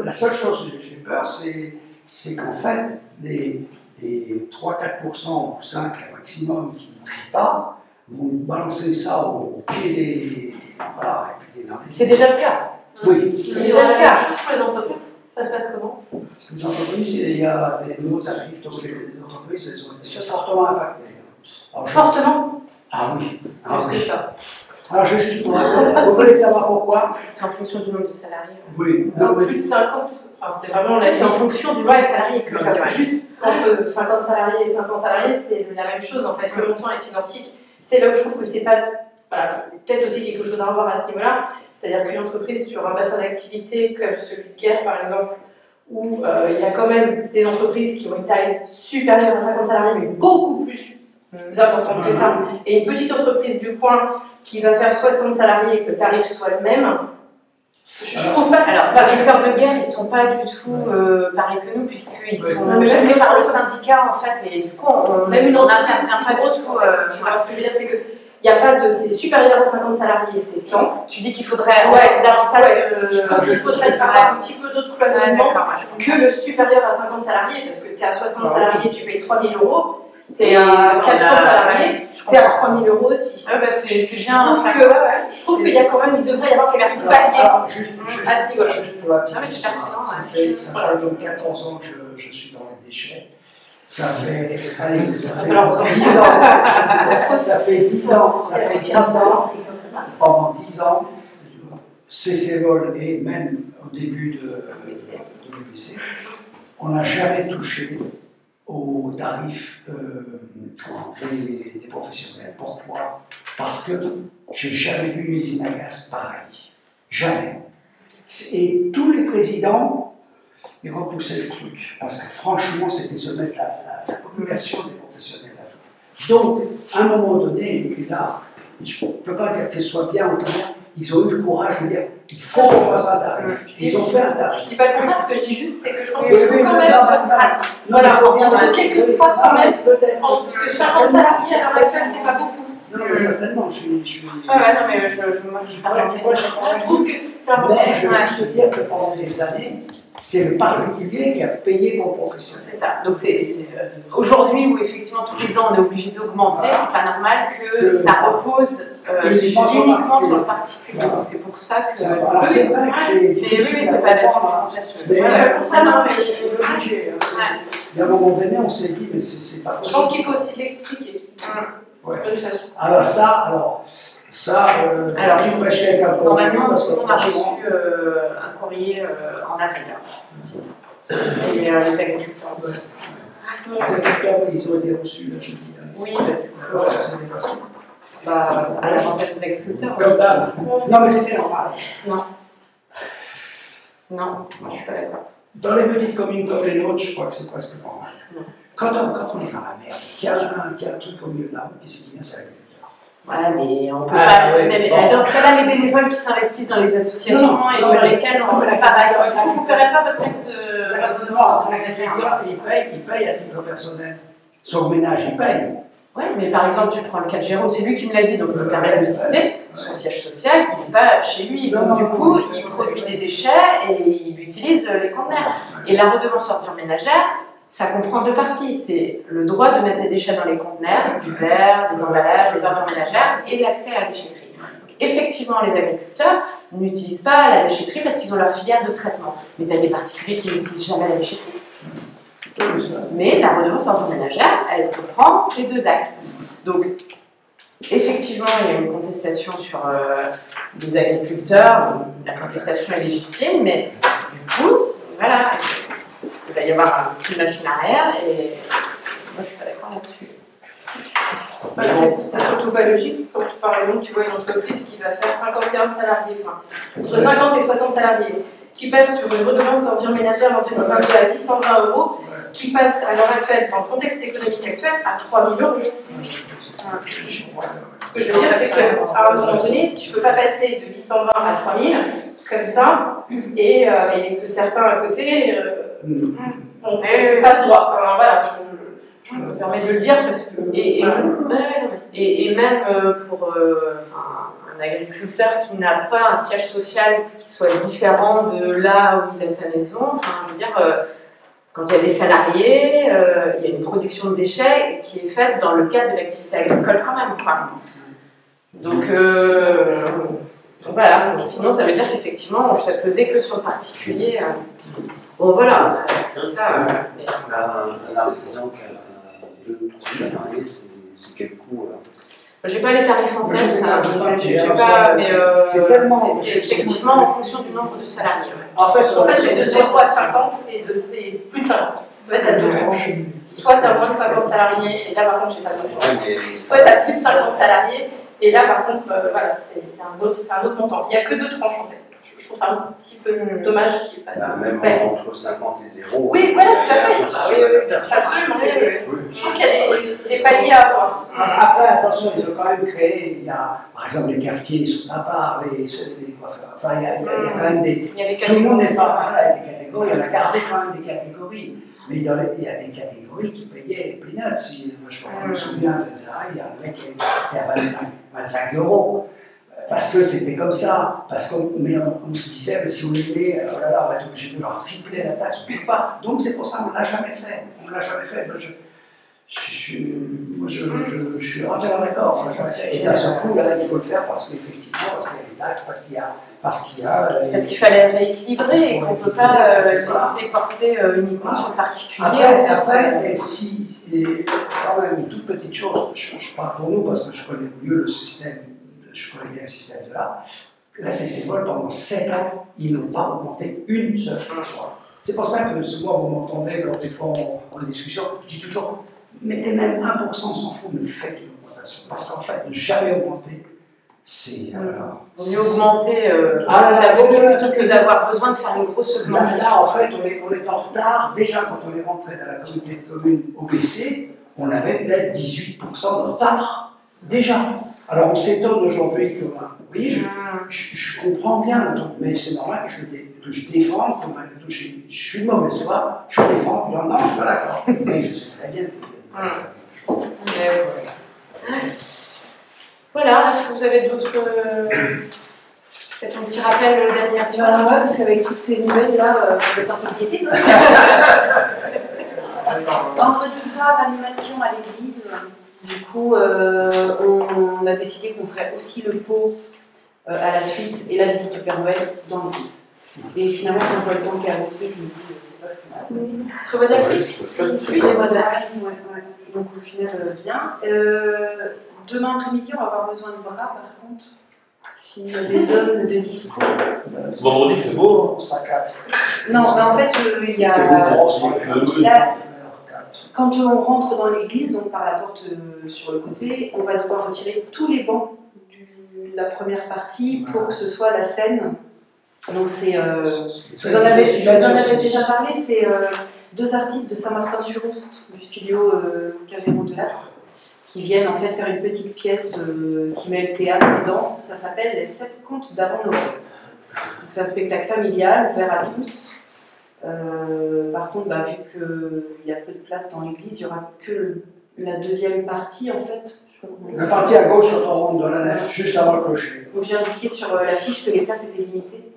La seule chose que j'ai peur, c'est qu'en fait, les 3-4% ou 5% maximum qui ne trient pas vont balancer ça au pied des. Voilà, et puis des. C'est déjà le cas. Oui. C'est déjà le cas. Pour les entreprises, ça se passe comment? Les entreprises, il y a des nouveaux tarifs, donc les entreprises, elles ont été fortement impactées. Fortement? Ah oui. Alors, vous voulez savoir pourquoi? C'est en fonction du nombre de salariés. Oui. Non, plus de 50. Enfin, c'est vraiment là, c'est en fonction du nombre de salariés que je dis. Juste entre 50 salariés et 500 salariés, c'est la même chose en fait. Le montant est identique. C'est là où je trouve que c'est pas. Voilà, peut-être aussi quelque chose à revoir à ce niveau-là. C'est-à-dire qu'une entreprise sur un bassin d'activité comme celui de Guerre, par exemple, où il y a quand même des entreprises qui ont une taille supérieure à 50 salariés, mais beaucoup plus importante que ça, et une petite entreprise du coin qui va faire 60 salariés et que le tarif soit le même, je trouve pas ça. Alors, les secteurs de Guerre, ils sont pas du tout pareils que nous, puisqu'ils sont gérés par le syndicat, en fait, et du coup, même une entreprise n'intervient pas du tout. Tu vois, ce que je veux dire, c'est que il n'y a pas de c'est supérieur à 50 salariés, c'est tant. Tu dis qu'il faudrait davantage il faudrait avoir un petit peu d'autre cloisonnement que le supérieur à 50 salariés, parce que tu es à 60 salariés, tu payes 3 000 €. Tu es à 400 salariés, tu es à 3 000 € aussi. Bah c'est bien. Je trouve qu'il y a quand même, il devrait y avoir des petits paliers à ce niveau-là. Juste pour la Ah, mais c'est pertinent. Ça fait donc 14 ans que je suis dans les déchets. Ça fait 10 ans. Ça fait 10 ans. Pendant 10 ans, CCVOL et même au début de l'UBC, on n'a jamais touché aux tarifs des professionnels. Pourquoi? Parce que j'ai jamais vu une usine à gaz pareille. Jamais. Et tous les présidents, ils repoussaient le truc. Parce que franchement, c'était se mettre la population des professionnels à dos. Donc, à un moment donné, et là, je ne peux pas dire que ce soit bien ou pas, ils ont eu le courage de dire il faut qu'on fasse un tarif. Ils ont fait un tarif. Je ne dis pas le contraire, ce que je dis juste, c'est que je pense qu'il faut quand même d'autres strates. Voilà, il faut quelques strates quand même, parce que 50 salariés à l'heure actuelle, c'est pas beaucoup. Non, mais certainement, je suis. Ouais, non, mais je parle en tête. Je trouve que c'est important. Mais je veux juste dire que pendant des années, c'est le particulier qui a payé pour le professionnel. C'est ça. Donc c'est aujourd'hui où effectivement tous les ans on est obligé d'augmenter, c'est pas normal que ça repose uniquement sur le particulier. Donc c'est pour ça que. Alors c'est vrai que c'est. Mais oui, c'est pas là-dessus que je mais ah non, mais obligé. Et à un moment donné, on s'est dit, mais c'est pas possible. Je pense qu'il faut aussi l'expliquer. Ouais. De toute façon. Alors tu prêches quelqu'un pour normalement, parce que on a reçu franchement. un courrier en avril. Et les agriculteurs aussi. Les agriculteurs, ils ont été reçus là, je dis. Oui, à l'avantage des agriculteurs. Comme d'hab. Non, mais c'était normal. Non, moi je suis pas d'accord. Dans les petites communes comme les nôtres, je crois que c'est presque normal. Quand on est dans la merde, qu'il y a un truc au milieu de la route, qu'est-ce qui vient, c'est l'agriculteur. Ouais, mais on peut pas. Bon. Dans ce cas-là, les bénévoles qui s'investissent dans les associations et sur lesquelles on. C'est pareil. Du coup, vous ne paierez pas votre texte de demande. Il paye à titre personnel. Son ménage, il paye. Oui, mais par exemple, tu prends le cas de Jérôme, c'est lui qui me l'a dit, donc je me permets de le citer. Son siège social, il n'est pas chez lui. Donc, du coup, il produit des déchets et il utilise les conteneurs. Et la redevance ordure ménagère, ça comprend deux parties. C'est le droit de mettre des déchets dans les conteneurs, du verre, des emballages, des ordures ménagères, et l'accès à la déchetterie. Donc, effectivement, les agriculteurs n'utilisent pas la déchetterie parce qu'ils ont leur filière de traitement. Mais tu as des particuliers qui n'utilisent jamais la déchetterie. Mais la redevance ordures ménagères, elle comprend ces deux axes. Donc, effectivement, il y a une contestation sur les agriculteurs. La contestation est légitime, mais du coup, voilà, il va y avoir un petit machine arrière et moi, je ne suis pas d'accord là-dessus. C'est surtout pas logique quand, par exemple, tu vois une entreprise qui va faire 51 salariés, enfin, entre 50 et 60 salariés, qui passe sur une redevance ordures ménagères en 2022 à 820 €, qui passe à l'heure actuelle, dans le contexte économique actuel, à 3 000 €. Ce que je veux dire, c'est qu'à un moment donné, tu ne peux pas passer de 820 à 3 000 comme ça, et que certains à côté on ne peut pas se droit. Enfin, voilà, je me permets de le dire parce que. Et même pour un agriculteur qui n'a pas un siège social qui soit différent de là où il a sa maison, enfin, je veux dire. Quand il y a des salariés, il y a une production de déchets qui est faite dans le cadre de l'activité agricole quand même. Donc voilà, sinon ça veut dire qu'effectivement on fait peser que sur le particulier. Bon voilà, c'est comme ça. Un artisan qui a 2 ou 3 salariés, c'est quel coût J'ai pas les tarifs en tête, j'ai pas, mais c'est effectivement en fonction du nombre de salariés. En fait c'est de 0 à 50 et de plus de 50. En fait, tu as deux tranches. Soit tu as moins de 50 salariés, et là par contre, j'ai pas de tranche. Soit tu as plus de 50 salariés, et là par contre, voilà, c'est un autre montant. Il n'y a que 2 tranches en fait. Je trouve ça un petit peu dommage qu'il n'y ait pas de. Même entre 50 et 0. Oui, voilà, tout à fait. Oui, bien sûr, absolument. Je trouve qu'il y a des paliers à avoir. Après, attention, ils ont quand même créé, il y a, par exemple, les cafetiers sont à part, les coiffeurs. Enfin, il y a quand même des. Tout le monde n'est pas. Voilà, il y a des catégories, on a gardé quand même des catégories. Mais il y a des catégories qui payaient les peanuts. Je me souviens il y a un mec qui était à 25 €. Parce que c'était comme ça. Mais on se disait, si on était, oh là là, on va être obligé de leur tripler la taxe, on ne peut pas. Donc c'est pour ça qu'on ne l'a jamais fait. On ne l'a jamais fait. Je suis entièrement d'accord. Et d'un seul coup, là, il faut le faire parce qu'effectivement, parce qu'il y a des taxes, parce qu'il fallait rééquilibrer et qu'on ne peut pas laisser porter uniquement sur le particulier. Après, et quand même, une toute petite chose, je parle pour nous parce que je connais mieux le système. Je connais bien le système de là. La CCPOL, pendant 7 ans, ils n'ont pas augmenté une seule fois. C'est pour ça que souvent vous m'entendez quand des fois en discussion, je dis toujours, mettez même 1%, on s'en fout, mais faites une augmentation. Parce qu'en fait, ne jamais augmenter, c'est. Il vaut mieux augmenter plutôt que d'avoir besoin de faire une grosse augmentation. Là, en fait, on est en retard. Déjà, quand on est rentré dans la communauté de communes OBC, on avait peut-être 18% de retard. Déjà. Alors on s'étonne aujourd'hui que, oui, je comprends bien, mais c'est normal que je défende, je suis de mauvaise foi, je défends, non, je suis pas d'accord, mais je sais très bien. Voilà, est-ce que vous avez d'autres... Peut-être un petit rappel d'animation? Ouais, parce qu'avec toutes ces nouvelles-là, vous êtes un peu inquiétés. Vendredi soir, animation à l'église. Du coup, on a décidé qu'on ferait aussi le pot à la suite et la visite du Père Noël dans l'église. Et finalement, quand on voit le temps qui a avancé, je me dis, c'est pas plus mal. Prévoit d'April. Oui, prévoit d'April, ouais. Donc au final, bien. Demain après-midi, on va avoir besoin de bras, par contre. S'il y a des hommes de dispo. Vendredi, c'est beau, on sera 4. Non, mais en fait, il y a. Quand on rentre dans l'église, donc par la porte sur le côté, on va devoir retirer tous les bancs de la première partie pour que ce soit la scène. Donc c'est, je vous en avais déjà parlé, c'est 2 artistes de Saint-Martin-sur-Oust, du studio Cavéron de l'Âtre, qui viennent en fait faire une petite pièce qui met le théâtre et danse. Ça s'appelle Les 7 contes d'avant Noël. C'est un spectacle familial, ouvert à tous. Par contre, vu qu'il y a peu de place dans l'église, il n'y aura que la deuxième partie en fait. La partie à gauche quand on rentre dans la nef, juste avant le clocher. Donc j'ai indiqué sur la fiche que les places étaient limitées.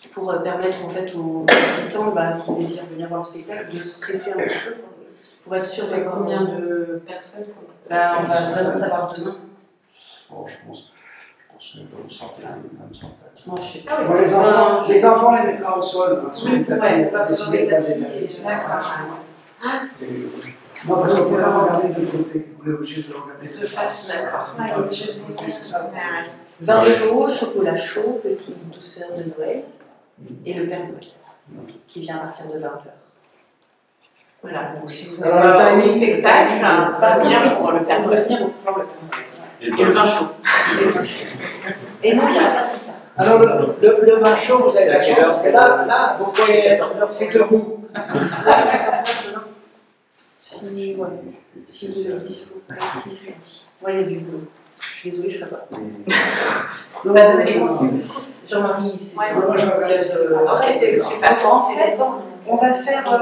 pour permettre en fait aux habitants qui désirent venir voir le spectacle de se presser un petit peu pour être sûr de Combien de personnes on va vraiment savoir demain. Bon, je pense que vous sortez une centaine. Non, je sais pas. Bon, les enfants les mettra au sol. Hein, sur les tapis, pas décider de passer la liste. Non, parce qu'on ne peut pas regarder de côté. On est obligé de regarder de face. D'accord. C'est ça. Vin chaud, chocolat chaud, petite douceur de Noël, et le Père Noël, qui vient à partir de 20h. Voilà, donc si vous Alors, le avez timing, au spectacle, pas venir pour le Père Noël. Venir pour voir le Père Noël. Et le vin chaud. Et non, il n'y a pas plus tard. Alors, le vin chaud, vous avez la chance, parce que là, vous pouvez être, c'est debout. À 14h demain. Si vous êtes dispo. Si, c'est lundi. Ouais, il y a du boulot. Je suis désolée, je ne ferai pas. On va donner les consignes. Jean-Marie, c'est. Moi, je regarde. Ok, c'est pas En fait, on va faire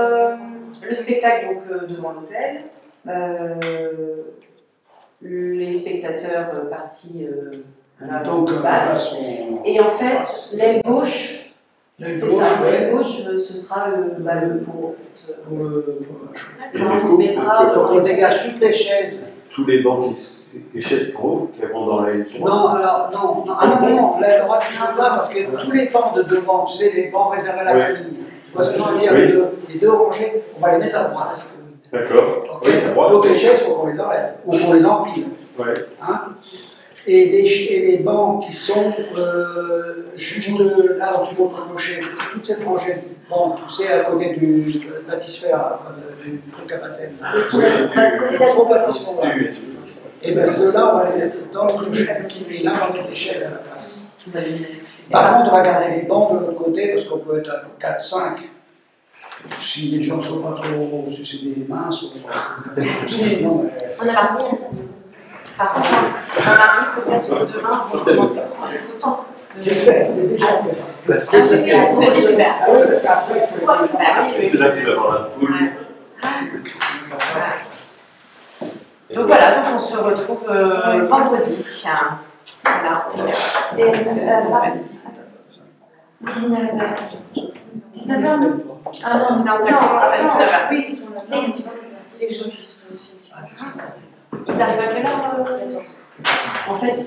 le spectacle donc, devant l'hôtel. Les spectateurs partis Donc, passent. Et en fait, l'aile gauche, c'est ça, l'aile gauche, ce sera le pour. Pour le On se mettra. donc, on dégage toutes les chaises. Tous les bancs, les chaises qu'on qui vont dans la Non, alors, non, là, le droit tu ne peux pas, parce que tous les bancs de devant, tu sais, les bancs réservés à la famille, tu vois ce que je veux dire, les deux rangées, on va les mettre à droite. D'accord. Okay. Donc les chaises, il faut qu'on les enlève, ou qu'on les empile. Ouais. Hein, et les bancs qui sont juste là où tu vois clocher, toute cette rangée, bon, tu sais, à côté du bâtisphère, du truc à baptême. Le faux bâtisphère. Et bien ceux-là, on va les mettre dans le clocher, et là, on va mettre les chaises à la place. Par contre, on va garder les bancs de l'autre côté, parce qu'on peut être à 4-5. Si les gens ne sont pas trop, si c'est des minces, si, non, On a la première. Par contre, Jean-Marie, peut-être que demain, on va commencer à prendre des photos. c'est fait, c'est déjà fait. Parce que c'est super. Ah oui, parce qu'après, il faut les C'est là qu'il va y avoir la foule. Donc voilà, donc on se retrouve vendredi. Voilà. Et 19h, non. Ah non, ça commence à 19h. Oui, Les gens, je serai aussi. Ils arrivent à quelle heure En fait,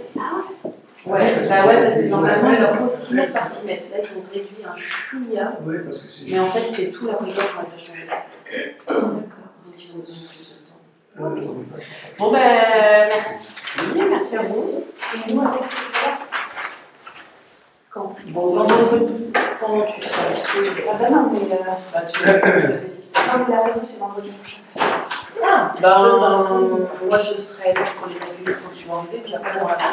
ouais, parce que normalement, il leur faut 6 mètres par 6 mètres. Là, ils ont réduit un chouïa. Oui, parce que c'est Mais en fait, c'est tout la brigade qu'on a changé. D'accord. Donc, ils ont besoin de plus de temps. Bon ben, merci à vous. Et nous, avec Quand vendredi. Quand tu seras ici. Ah ben non, mais Tu l'avais dit. non, mais la réunion, c'est vendredi prochain. Ah, moi je serai là pour les accueillir quand tu vas enlever, puis après on va faire